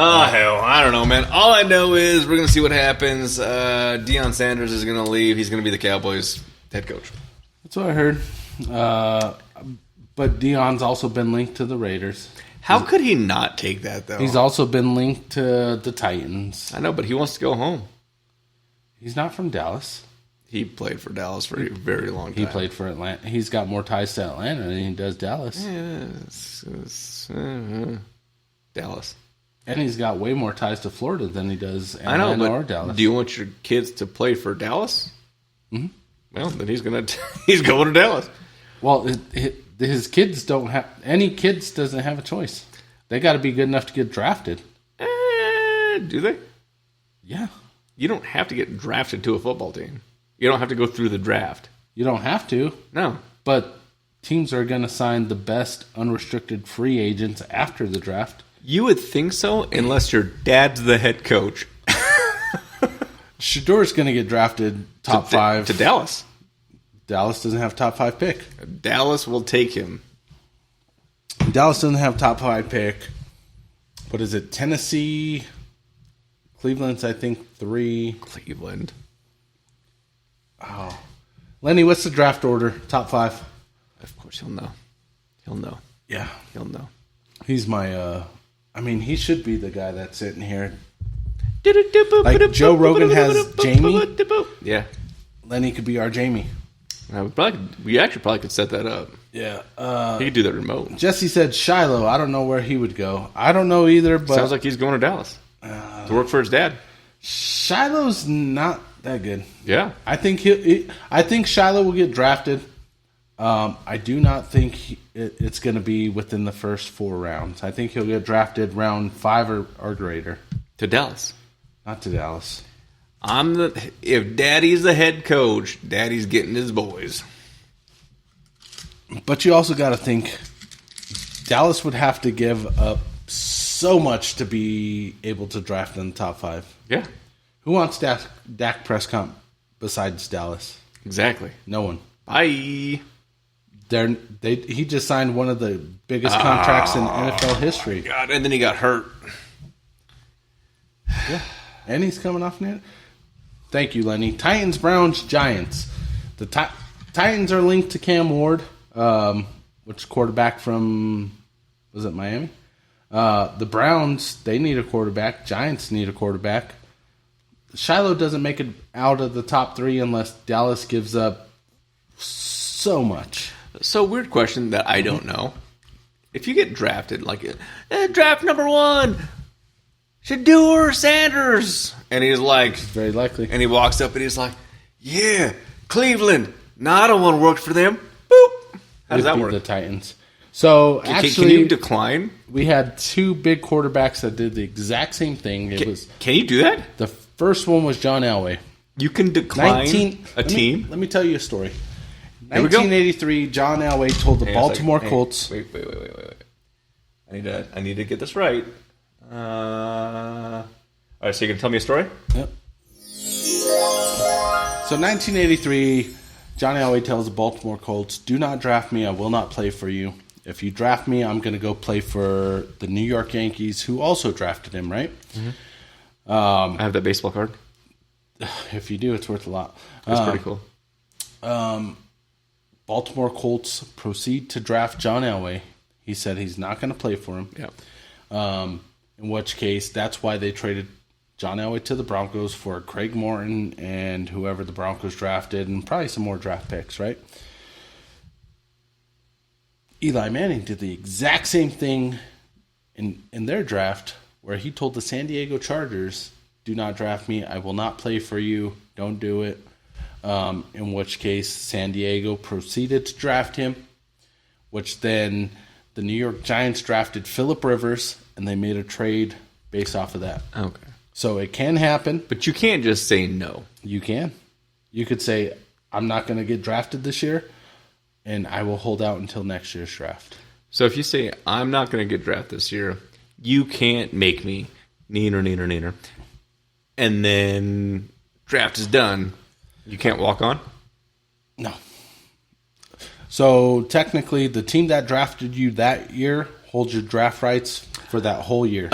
Oh, hell. I don't know, man. All I know is we're going to see what happens. Deion Sanders is going to leave. He's going to be the Cowboys' head coach. That's what I heard. But Deion's also been linked to the Raiders. How could he not take that, though? He's also been linked to the Titans. I know, but he wants to go home. He's not from Dallas. He played for Dallas for a very long time. He played for Atlanta. He's got more ties to Atlanta than he does Dallas. Dallas. And he's got way more ties to Florida than he does Atlanta or Dallas. Do you want your kids to play for Dallas? Mm-hmm. Well, then he's going to Dallas. Well, his kids don't have any kids. Doesn't have a choice. They got to be good enough to get drafted. Do they? Yeah. You don't have to get drafted to a football team. You don't have to go through the draft. You don't have to. No. But teams are going to sign the best unrestricted free agents after the draft. You would think so, unless your dad's the head coach. Shador's going to get drafted top 5 to Dallas. Dallas doesn't have top 5 pick. Dallas will take him. Dallas doesn't have top 5 pick. What is it? Tennessee, Cleveland's I think 3. Cleveland. Oh, Lenny, what's the draft order? Top 5. Of course, he'll know. He'll know. Yeah, he'll know. He's my. I mean, he should be the guy that's sitting here. Like Joe Rogan has Jamie. Yeah. Lenny could be our Jamie. We actually probably could set that up. Yeah. He could do that remote. Jesse said Shiloh. I don't know where he would go. I don't know either, but sounds like he's going to Dallas to work for his dad. Shiloh's not that good. Yeah. I think I think Shiloh will get drafted. I do not think it's going to be within the first 4 rounds. I think he'll get drafted round 5 or greater. To Dallas. Not to Dallas. If Daddy's the head coach, Daddy's getting his boys. But you also got to think Dallas would have to give up so much to be able to draft in the top 5. Yeah. Who wants Dak Prescott besides Dallas? Exactly. No one. Bye. He just signed one of the biggest contracts in NFL history. God, and then he got hurt. Yeah. And he's coming off net. Thank you, Lenny. Titans, Browns, Giants. The Titans are linked to Cam Ward, which is quarterback from, was it Miami? The Browns, they need a quarterback. Giants need a quarterback. Shiloh doesn't make it out of the top 3 unless Dallas gives up so much. So, weird question that I don't know. If you get drafted, like draft number 1, Shedeur Sanders. And he's like, Very likely. and he walks up and he's like, yeah, Cleveland. No, I don't want to work for them. Boop. How does that Beat work? The Titans. So Can you decline? we had two big quarterbacks that did the exact same thing. Can you do that? The first one was John Elway. You can decline a team? Let me tell you a story. Here we go. 1983, John Elway told the Hang on a Baltimore second. Colts. Wait. I need to get this right. All right, so you can tell me a story? Yep. So 1983, John Elway tells the Baltimore Colts, "Do not draft me. I will not play for you. If you draft me, I'm going to go play for the New York Yankees, who also drafted him, right?" Mm-hmm. I have that baseball card. If you do, it's worth a lot. That's pretty cool. Baltimore Colts proceed to draft John Elway. He said he's not going to play for him. Yeah. In which case, that's why they traded John Elway to the Broncos for Craig Morton and whoever the Broncos drafted, and probably some more draft picks, right? Eli Manning did the exact same thing in their draft, where he told the San Diego Chargers, "Do not draft me. I will not play for you. Don't do it." In which case, San Diego proceeded to draft him, which then the New York Giants drafted Phillip Rivers, and they made a trade based off of that. Okay. So it can happen. But you can't just say no. You can. You could say, "I'm not going to get drafted this year, and I will hold out until next year's draft." So if you say, I'm not going to get drafted this year, you can't make me neener. And then draft is done. You can't walk on? No. So technically, the team that drafted you that year holds your draft rights for that whole year.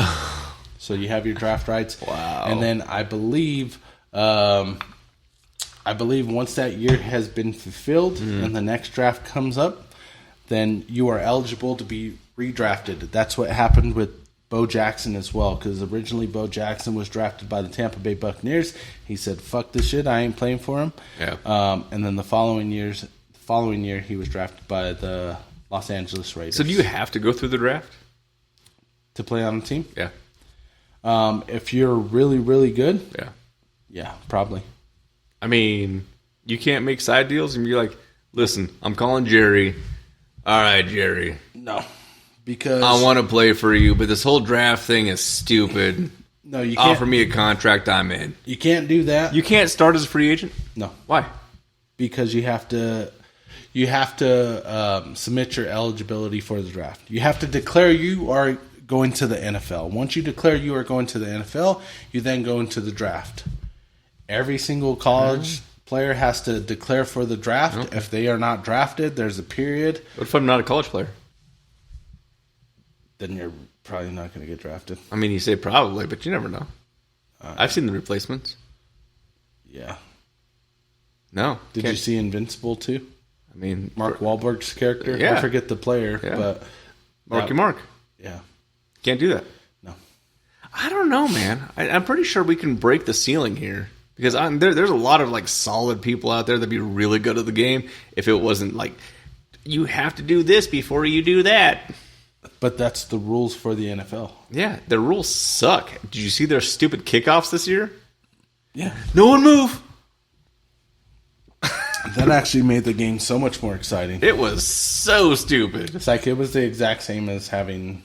So you have your draft rights. Wow. And then I believe once that year has been fulfilled and the next draft comes up, then you are eligible to be redrafted. That's what happened with Bo Jackson as well, because originally Bo Jackson was drafted by the Tampa Bay Buccaneers. He said, "Fuck this shit, I ain't playing for him." Yeah. And then the following year, he was drafted by the Los Angeles Raiders. So do you have to go through the draft? To play on a team? Yeah. If you're really, really good, Yeah. yeah, probably. I mean, you can't make side deals and be like, listen, I'm calling Jerry. All right, Jerry. No, because I want to play for you, but this whole draft thing is stupid. No, you can't. Offer me a contract, I'm in. You can't do that. You can't start as a free agent? No, Why? because you have to submit your eligibility for the draft. You have to declare you are going to the NFL. Once you declare you are going to the NFL, you then go into the draft. Every single college player has to declare for the draft. Okay. If they are not drafted, there's a period. What if I'm not a college player? Then you're probably not going to get drafted. I mean, you say probably, but you never know. I've seen the replacements. Yeah. No. Did you see Invincible too? I mean, Mark Wahlberg's character? Yeah. I forget the player, Yeah. but Mark. yeah. Can't do that. No. I don't know, man. I'm pretty sure we can break the ceiling here. Because there's a lot of like solid people out there that'd be really good at the game if it wasn't like, you have to do this before you do that. But that's the rules for the NFL. Yeah, the rules suck. Did you see their stupid kickoffs this year? Yeah. No one move. That actually made the game so much more exciting. It was so stupid. It's like it was the exact same as having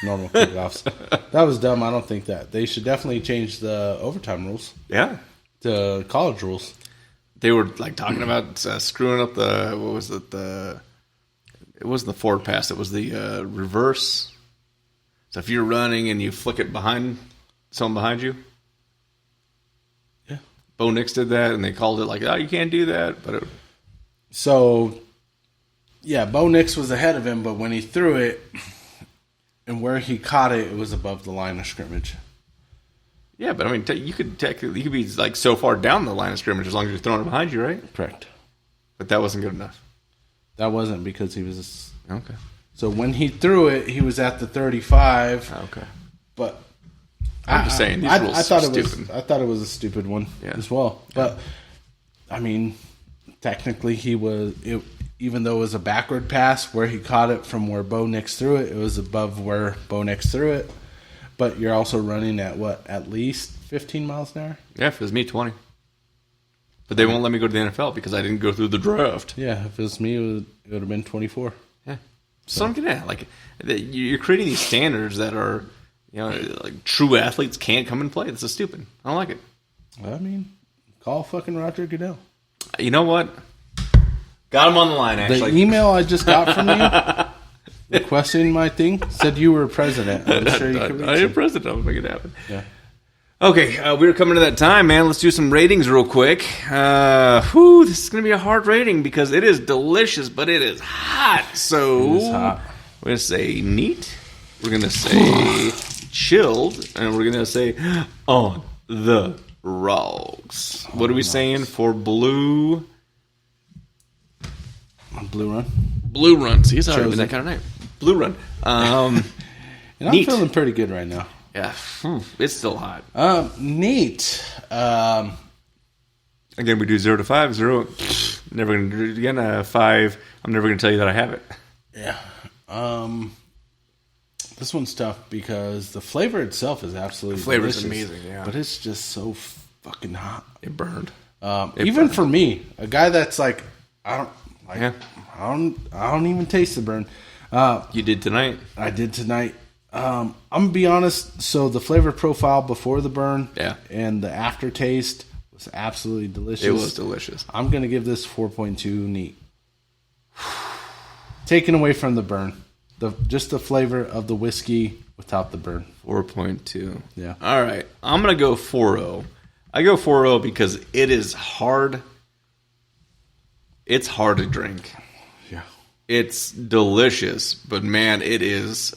normal kickoffs. That was dumb. I don't think that. They should definitely change the overtime rules Yeah. to college rules. They were like talking about screwing up the, what was it? It wasn't the forward pass. It was the reverse. So if you're running and you flick it behind someone behind you. Yeah. Bo Nix did that, and they called it like, oh, you can't do that. But So, yeah, Bo Nix was ahead of him, but when he threw it and where he caught it, it was above the line of scrimmage. yeah, but I mean, you could be like so far down the line of scrimmage as long as you're throwing it behind you, right? Correct. But that wasn't good enough. That wasn't because he was... Okay. So when he threw it, he was at the 35. Okay. But I'm just saying, these rules I thought are it was. stupid. I thought it was a stupid one as well. But I mean, technically, even though it was a backward pass, where he caught it from where Bo Nix threw it, it was above where Bo Nix threw it. But you're also running at what? At least 15 miles an hour? Yeah, if it was me, 20. But they won't let me go to the NFL because I didn't go through the draft. Yeah, if it was me, it would have been 24. Yeah. So I'm getting at, like, you're creating these standards that are, like true athletes can't come and play. This is stupid. I don't like it. I mean, call fucking Roger Goodell. You know what? Got him on the line, actually. The email I just got from you requesting my thing said you were president. I'm sure you could reach I am him. president. I'll make it happen. Yeah. Okay, we're coming to that time, man. Let's do some ratings real quick. This is going to be a hard rating because it is delicious, but it is hot. So It is hot. we're going to say neat. We're going to say chilled. And we're going to say on the rocks. What are we saying for blue? Blue Run. Blue Run. See, it's already Chosen. been that kind of night. Blue Run. And I'm Neat. feeling pretty good right now. Yeah, it's still hot. Neat. Again, we do 0 to 5. 0, never going to do it again. 5, I'm never going to tell you that I have it. Yeah. This one's tough because the flavor itself is absolutely The flavor's delicious, amazing, yeah. but it's just so fucking hot. It burned. Even for me, a guy that's like, I Yeah. don't even taste the burn. You did tonight. I did tonight. I'm gonna be honest. So the flavor profile before the burn, Yeah. and the aftertaste was absolutely delicious. It was delicious. I'm gonna give this 4.2 neat. Taken away from the burn, just the flavor of the whiskey without the burn. 4.2. Yeah. All right. I'm going to go 4.0. I go 4.0 because it is hard. It's hard to drink. Yeah. It's delicious, but man, it is.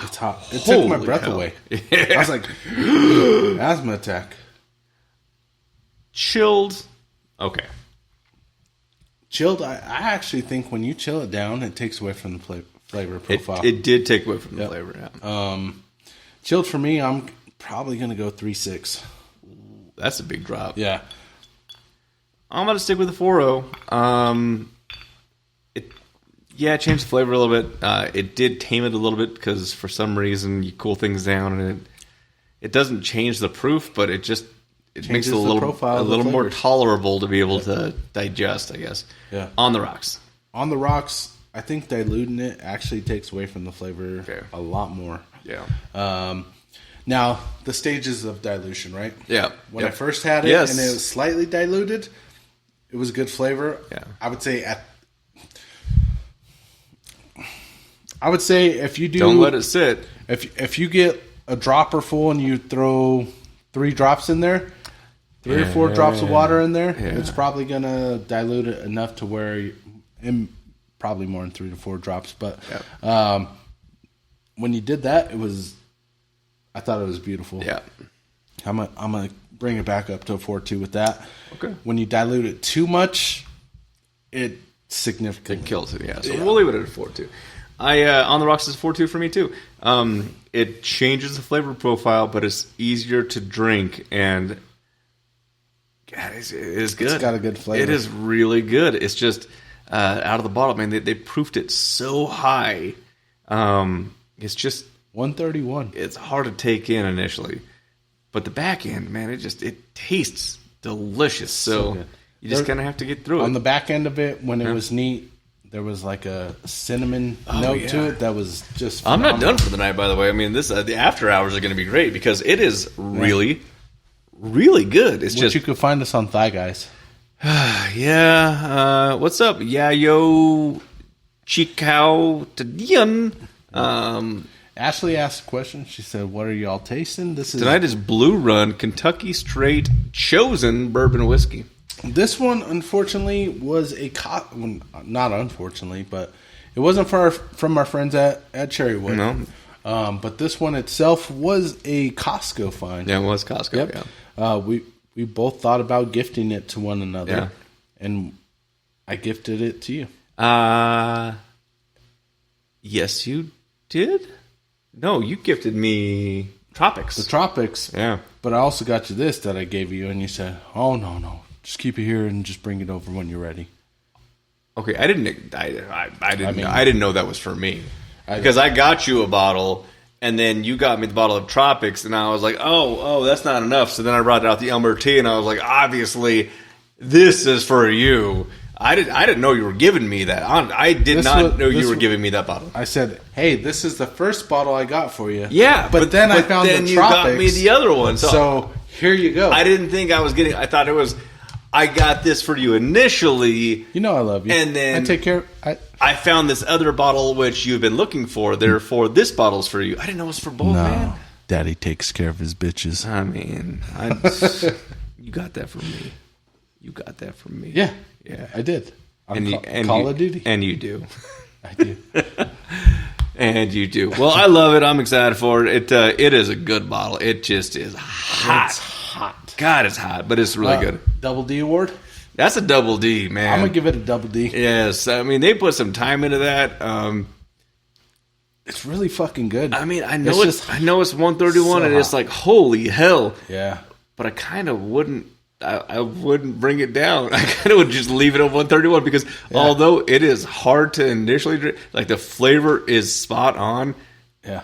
It's hot. It took my Holy breath hell. away. Yeah. I was like, asthma attack. Chilled. Okay. Chilled, I actually think when you chill it down, it takes away from the flavor profile. It did take away from the Yep. flavor. Yeah. Chilled for me, I'm probably going to go 3.6. That's a big drop. Yeah. I'm going to stick with the 4.0. It changed the flavor a little bit. It did tame it a little bit because for some reason you cool things down and it doesn't change the proof, but it makes it a little more tolerable to be able to digest, I guess. Yeah. On the rocks. On the rocks, I think diluting it actually takes away from the flavor a lot more. Yeah. Now, the stages of dilution, right? Yeah. When I first had it and it was slightly diluted, it was good flavor. Yeah. I would say if you do... Don't let it sit. If you get a dropper full and you throw 3 drops in there, 3 or 4 drops of water in there, it's probably going to dilute it enough to where... and probably more than 3 to 4 drops. But when you did that, I thought it was beautiful. Yeah. I'm gonna bring it back up to a 4.2 with that. Okay. When you dilute it too much, it significantly It kills it, yeah. So we'll leave it at a 4.2. On the rocks is 4.2 for me too. It changes the flavor profile, but it's easier to drink, and God, it is good. It's got a good flavor. It is really good. It's just out of the bottle, man. They proofed it so high. It's just 131. It's hard to take in initially, but the back end, man, it tastes delicious. So good. you just kind of have to get through it. On the back end of it, when it was neat, there was like a cinnamon note to it that was just phenomenal. I'm not done for the night, by the way. I mean, the after hours are going to be great because it is really, really good. It's You could find us on Thigh Guys. Yeah. What's up? Yayo Chikao Tadian. Ashley asked a question. She said, "What are y'all tasting?" Tonight is Blue Run Kentucky Straight Chosen Bourbon Whiskey. This one, unfortunately, was not unfortunately, but it wasn't from our friends at Cherrywood. No. But this one itself was a Costco find. Yeah, it was Costco. Yep. Yeah. We both thought about gifting it to one another. Yeah. And I gifted it to you. Yes, you did? No, you gifted me Tropics. The Tropics. Yeah. But I also got you this that I gave you, and you said, "Oh, no. Just keep it here and just bring it over when you're ready." Okay, I didn't know that was for me. Because I got you a bottle And then you got me the bottle of Tropics, and I was like, oh, that's not enough. So then I brought out the Elmer Tea, and I was like, obviously, this is for you. I didn't know you were giving me that. I did not know you were giving me that bottle. I said, hey, this is the first bottle I got for you. Yeah. But then I found the Tropics. You got me the other one. So here you go. I didn't think I was getting... I thought it was... I got this for you initially. You know I love you. And then... I take care... I found this other bottle which you've been looking for. Therefore, this bottle's for you. I didn't know it was for both, man. Daddy takes care of his bitches. I mean, you got that from me. You got that from me. Yeah. Yeah. I did. And Call of Duty. And you do. I do. And you do. Well, I love it. I'm excited for it. It is a good bottle. It just is hot. It's hot. God, it's hot, but it's really good. Double D award? That's a double D, man. I'm going to give it a double D. Yes. I mean, they put some time into that. It's really fucking good. I mean, I know it's 131, and it's like, holy hell. Yeah. But I kind of wouldn't. I wouldn't bring it down. I kind of would just leave it at 131 because although it is hard to initially drink, like the flavor is spot on. Yeah.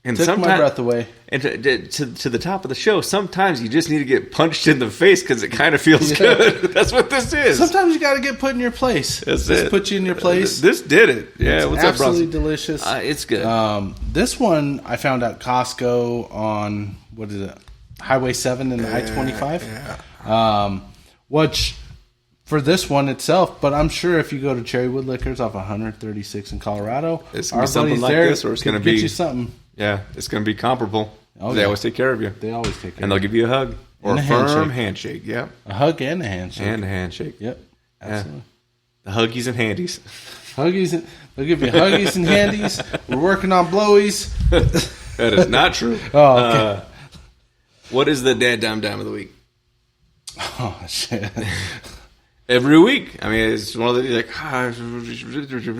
And took my breath away. And to the top of the show, sometimes you just need to get punched in the face because it kind of feels good. That's what this is. Sometimes you got to get put in your place. That's Just it. put you in your place. This did it. Yeah, it's absolutely delicious. It's good. This one I found at Costco on, what is it? Highway 7 and I-25. Yeah. Which, for this one itself, but I'm sure if you go to Cherrywood Liquors off 136 in Colorado, it's going to be something like this, or it's going to be... get you something. Yeah, it's going to be comparable. Oh, they always take care of you. They always take care of you. And they'll give you a hug. Or a firm handshake. Yeah. A hug and a handshake. And a handshake. Yep. Absolutely. Yeah. The huggies and handies. They'll give you huggies and handies. We're working on blowies. That is not true. Oh, okay. What is the dime of the week? Oh, shit. Every week. I mean, it's one of the like.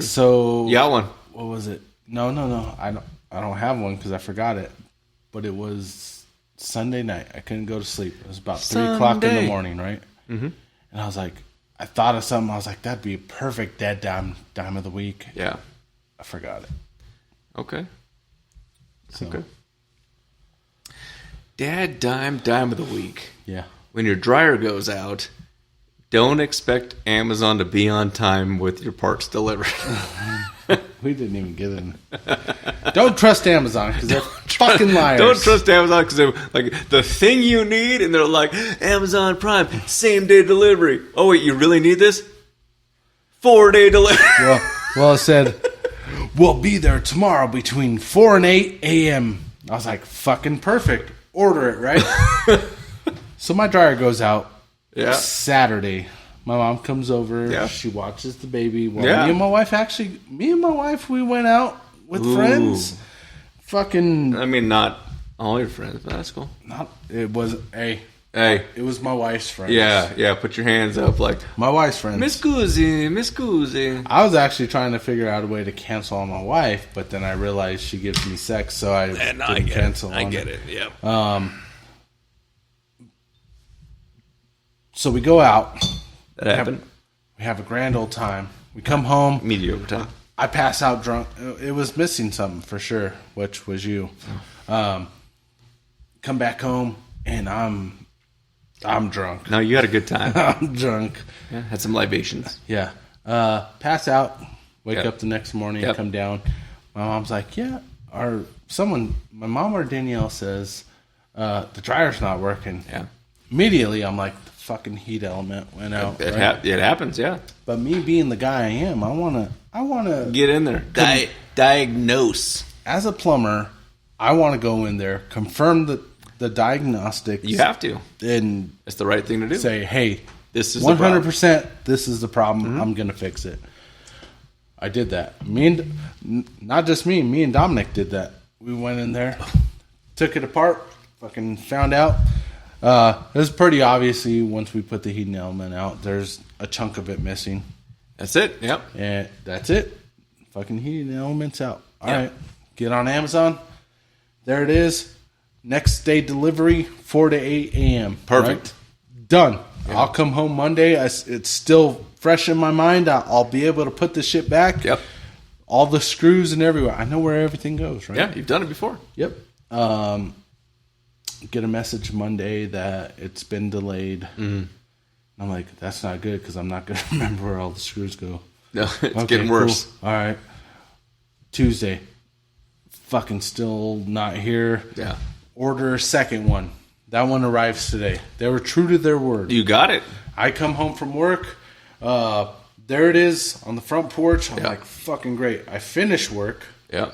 So you got one. What was it? No. I don't have one because I forgot it. But it was Sunday night. I couldn't go to sleep. It was about 3 o'clock in the morning, right? Mm-hmm. And I was like, I thought of something. I was like, that'd be a perfect dime of the week. Yeah. I forgot it. Okay. So. Okay. Dime of the week. Yeah. When your dryer goes out, don't expect Amazon to be on time with your parts delivered. We didn't even get in. Don't trust Amazon because they're fucking liars. Don't trust Amazon because they're like the thing you need, and they're like Amazon Prime, same day delivery. Oh wait, you really need this? 4-day delivery. Well, it said we'll be there tomorrow between 4 and 8 a.m. I was like, fucking perfect. Order it, right? So my dryer goes out Saturday. My mom comes over. Yeah. She watches the baby. Well, me and my wife, we went out with friends. Fucking. I mean, not all your friends, but that's cool. It was Hey. It was my wife's friends. Yeah. Put your hands up, like my wife's friends. Miss Guzzi. I was actually trying to figure out a way to cancel on my wife, but then I realized she gives me sex, so I didn't cancel. I get it. Yeah. So we go out. That happened. We have a grand old time. We come home. Mediocre time. I pass out drunk. It was missing something for sure, which was you. Come back home, and I'm drunk. No, you had a good time. I'm drunk. Yeah, had some libations. Yeah. Pass out. Wake up the next morning. Come down. My mom's like, my mom or Danielle says, the dryer's not working. Yeah. Immediately, I'm like, the fucking heat element went out. It happens, yeah. But me being the guy I am, I want to get in there. Diagnose. As a plumber, I want to go in there, confirm the diagnostics. You have to. And it's the right thing to do. Say, hey, this is 100%. This is the problem. Mm-hmm. I'm gonna fix it. I did that. Not just me. Me and Dominic did that. We went in there, took it apart, fucking found out. It was pretty obviously once we put the heating element out, there's a chunk of it missing. That's it. Yep. And that's it. Fucking heating element's out. All right. Get on Amazon. There it is. Next day delivery, 4 to 8 a.m. Perfect. Right? Done. Yeah. I'll come home Monday. It's still fresh in my mind. I'll be able to put this shit back. Yep. all the screws and everywhere. I know where everything goes, right? Yeah, you've done it before. Yep. Get a message Monday that it's been delayed. Mm-hmm. I'm like, that's not good because I'm not going to remember where all the screws go. No, it's getting worse. Cool. All right. Tuesday. Fucking still not here. Yeah. Order a second one. That one arrives today. They were true to their word. You got it. I come home from work. There it is on the front porch. I'm like, fucking great. I finish work. Yeah.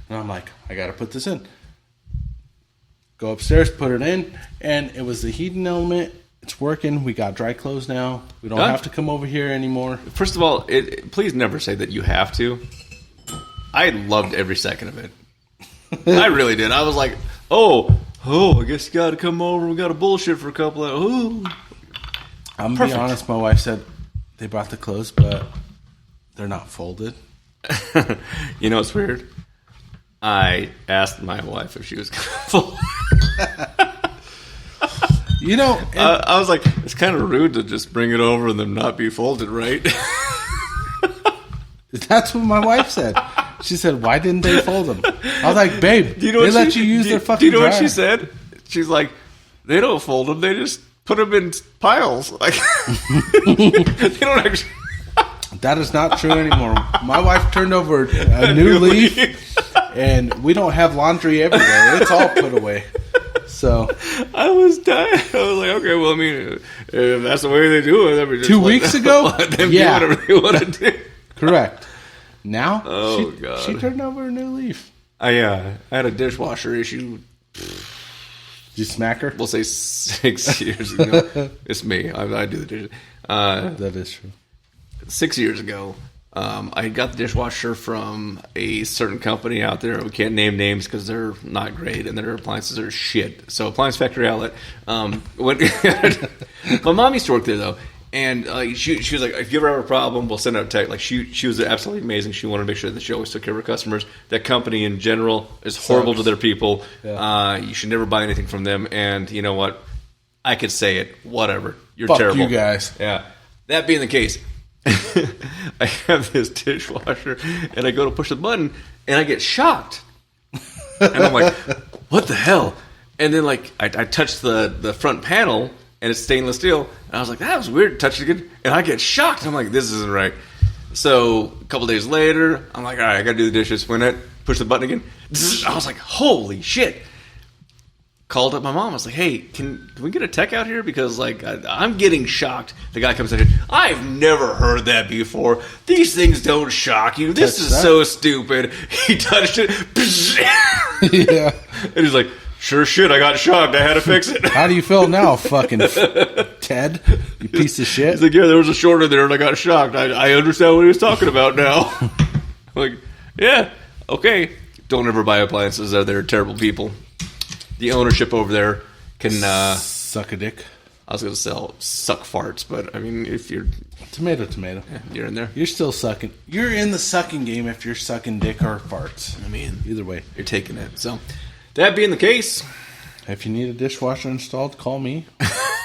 And I'm like, I got to put this in. Go upstairs, put it in. And it was the heating element. It's working. We got dry clothes now. We don't have to come over here anymore. First of all, please never say that you have to. I loved every second of it. I really did. I was like, oh, I guess you got to come over. We got to bullshit for a couple of... I'm going to be honest. My wife said they brought the clothes, but they're not folded. You know what's weird? I asked my wife if she was going to fold. You know, I was like, it's kind of rude to just bring it over and then not be folded, right? That's what my wife said. She said, why didn't they fold them? I was like, babe, they let you use their fucking Do you know dryer. what she said? She's like, they don't fold them. They just put them in piles. Like, they don't actually... That is not true anymore. My wife turned over a new leaf, and we don't have laundry everywhere. It's all put away. So I was dying. I was like, okay, well, I mean, if that's the way they do it, just 2 weeks ago, let them do whatever they want to do. Correct. Now, God, she turned over a new leaf. I had a dishwasher issue. Did you smack her? We'll say 6 years ago. It's me. I do the dishes. That is true. 6 years ago, I got the dishwasher from a certain company out there. We can't name names because they're not great and their appliances are shit. So Appliance Factory Outlet. My mom used to work there though, and she was like, if you ever have a problem, we'll send out a tech. Like she was absolutely amazing. She wanted to make sure that she always took care of her customers. That company in general is horrible to their people. Yeah. You should never buy anything from them. And you know what? I could say it. Whatever. You're Fuck terrible. you guys. Yeah. That being the case. I have this dishwasher and I go to push the button and I get shocked and I'm like, what the hell? And then like I touch the front panel and it's stainless steel and I was like, that was weird. Touch it again and I get shocked. I'm like, this isn't right. So a couple days later I'm like, all right, I gotta do the dishes. When I push the button again, I was like, holy shit. Called up my mom. I was like, hey, can we get a tech out here? Because, like, I'm getting shocked. The guy comes in here. I've never heard that before. These things don't shock you. This is so stupid. He touched it. Yeah. And he's like, sure shit, I got shocked. I had to fix it. How do you feel now, fucking Ted? You piece of shit. He's like, yeah, there was a short in there and I got shocked. I understand what he was talking about now. I'm like, yeah, okay. Don't ever buy appliances. They're terrible people. The ownership over there can suck a dick. I was going to suck farts, but I mean, if you're tomato, yeah, you're in there. You're still sucking. You're in the sucking game if you're sucking dick or farts. I mean, either way, you're taking it. So that being the case, if you need a dishwasher installed, call me.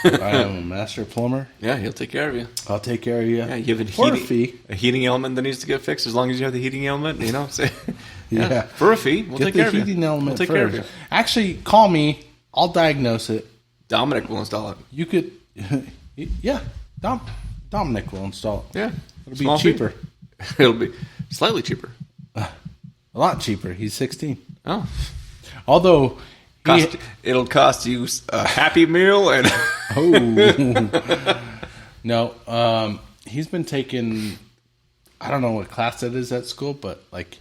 I am a master plumber. Yeah, he'll take care of you. I'll take care of you. Yeah, you have a heating element that needs to get fixed. As long as you have the heating element, you know. Yeah. For a fee, we'll take care of you. Get the heating element first. care of you. Actually, call me. I'll diagnose it. Dominic will install it. You could, yeah. Dominic will install it. Yeah, it'll be cheaper. It'll be slightly cheaper. A lot cheaper. He's 16. Oh, although it'll cost you a Happy Meal and no. He's been taking. I don't know what class that is at school, but like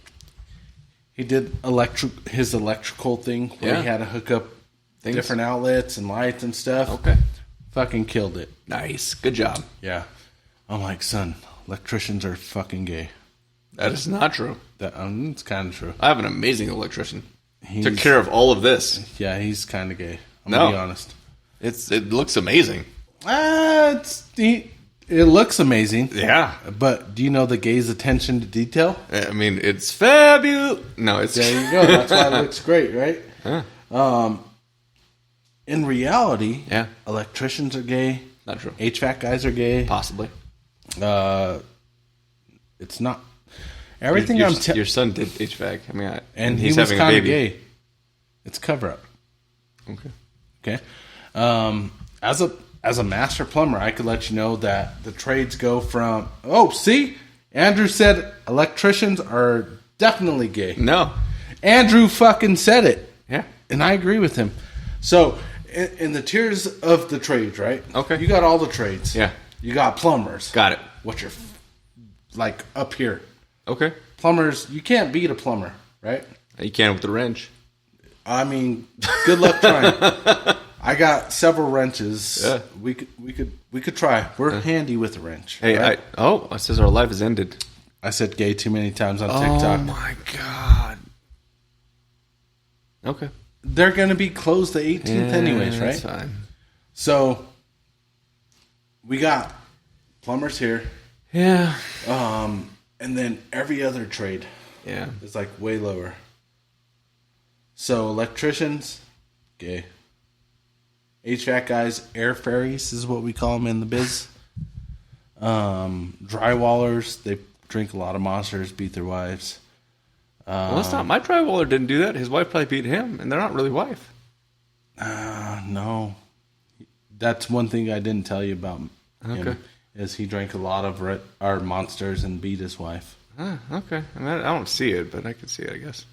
he did his electrical thing where he had to hook up different outlets and lights and stuff. Okay. Fucking killed it. Nice. Good job. Yeah. I'm like, son, electricians are fucking gay. That is not true. It's kind of true. I have an amazing electrician. He took care of all of this. Yeah, he's kind of gay. I'm going to be honest. It looks amazing. It looks amazing. Yeah. But do you know the gay's attention to detail? I mean, it's fabulous. No, it's... There you go. That's why it looks great, right? Huh. In reality, electricians are gay. Not true. HVAC guys are gay. Possibly. It's not. Everything your son did HVAC. I mean, and he's he was having a kind of baby. gay. It's cover up. Okay. As a master plumber, I could let you know that the trades go from. Oh, see, Andrew said electricians are definitely gay. No, Andrew fucking said it. Yeah, and I agree with him. So, in the tiers of the trades, right? Okay, you got all the trades. Yeah, you got plumbers. Got it. Which are like up here. Okay, plumbers. You can't beat a plumber, right? You can with the wrench. I mean, good luck trying. I got several wrenches. Yeah. We could try. We're handy with a wrench. Hey, right? it says our life has ended. I said gay too many times on TikTok. Oh my god. Okay. They're gonna be closed the 18th anyways, right? That's fine. So we got plumbers here. Yeah. And then every other trade. Yeah. Is like way lower. So electricians, gay. HVAC guys, air fairies is what we call them in the biz. Drywallers, they drink a lot of monsters, beat their wives. Well, that's not my drywaller. Didn't do that. His wife probably beat him, and they're not really wife. No, that's one thing I didn't tell you about him. Is he drank a lot of our monsters and beat his wife. Okay. I mean, I don't see it, but I can see it, I guess.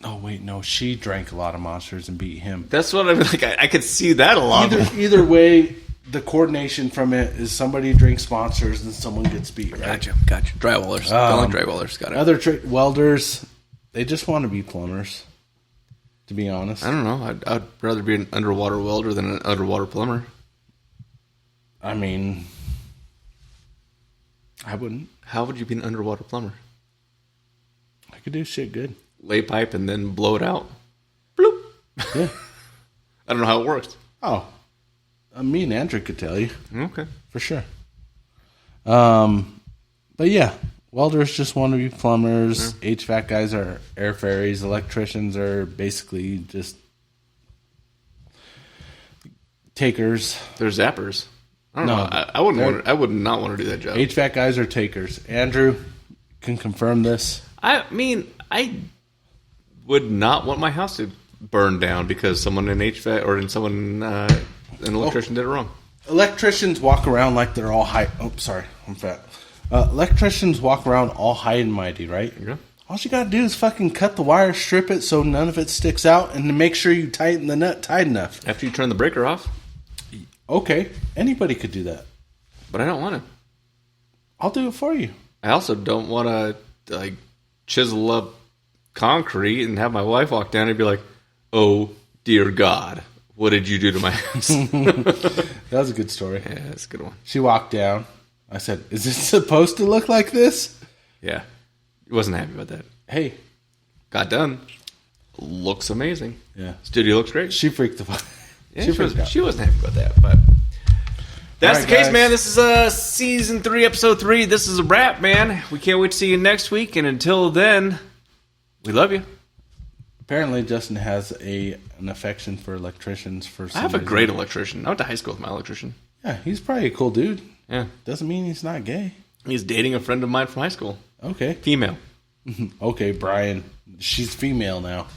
Oh wait, no, she drank a lot of monsters and beat him. That's what I mean. Like I could see that a lot. Either way, the coordination from it is somebody drinks monsters and someone gets beat. Right? Gotcha. Drywallers, only drywallers. Got it. Other welders, they just want to be plumbers. To be honest, I don't know. I'd rather be an underwater welder than an underwater plumber. I mean, I wouldn't. How would you be an underwater plumber? I could do shit good. Lay pipe and then blow it out. Bloop. Yeah. I don't know how it works. Oh. Me and Andrew could tell you. Okay. For sure. But yeah, welders just want to be plumbers. Yeah. HVAC guys are air fairies. Electricians are basically just takers. They're zappers. I don't know. I would not want to do that job. HVAC guys are takers. Andrew can confirm this. I mean, I would not want my house to burn down because someone in HVAC or an electrician did it wrong. Electricians walk around like they're all high. Oh, sorry, I'm fat. Electricians walk around all high and mighty, right? Yeah. All you gotta do is fucking cut the wire, strip it so none of it sticks out, and to make sure you tighten the nut tight enough. After you turn the breaker off. Okay, anybody could do that. But I don't want to. I'll do it for you. I also don't want to chisel up concrete and have my wife walk down and be like, "Oh dear God, what did you do to my house?" That was a good story. Yeah, that's a good one. She walked down. I said, "Is it supposed to look like this?" Yeah, he wasn't happy about that. Hey, got done. Looks amazing. Yeah, studio looks great. She freaked the fuck. Yeah, she wasn't happy about that, but that's the case, guys. Man. This is season 3, episode 3. This is a wrap, man. We can't wait to see you next week, and until then, we love you. Apparently, Justin has an affection for electricians. I have a great electrician. I went to high school with my electrician. Yeah, he's probably a cool dude. Yeah, doesn't mean he's not gay. He's dating a friend of mine from high school. Okay, female. Okay, Brian. She's female now.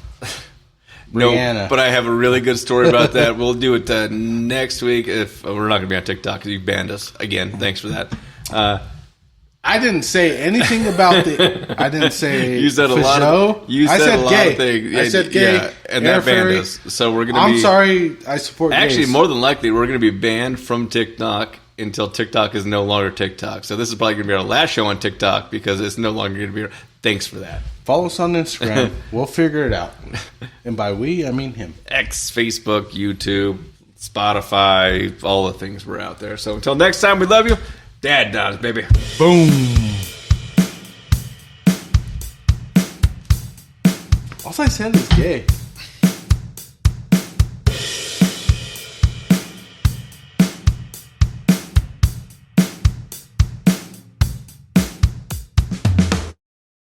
No, but I have a really good story about that. We'll do it next week. If we're not going to be on TikTok because you banned us again. Thanks for that. I didn't say anything about the. I didn't say you said a lot of. You said a lot gay. of things. I said gay. Yeah, and that banned us. So we're going to be. I'm sorry. I support. Actually, gays. more than likely, we're going to be banned from TikTok until TikTok is no longer TikTok. So this is probably going to be our last show on TikTok because it's no longer going to be. Thanks for that. Follow us on Instagram. We'll figure it out. And by we, I mean him. X, Facebook, YouTube, Spotify, all the things we're out there. So until next time, we love you. DadDimes, baby. Boom. All I said is gay.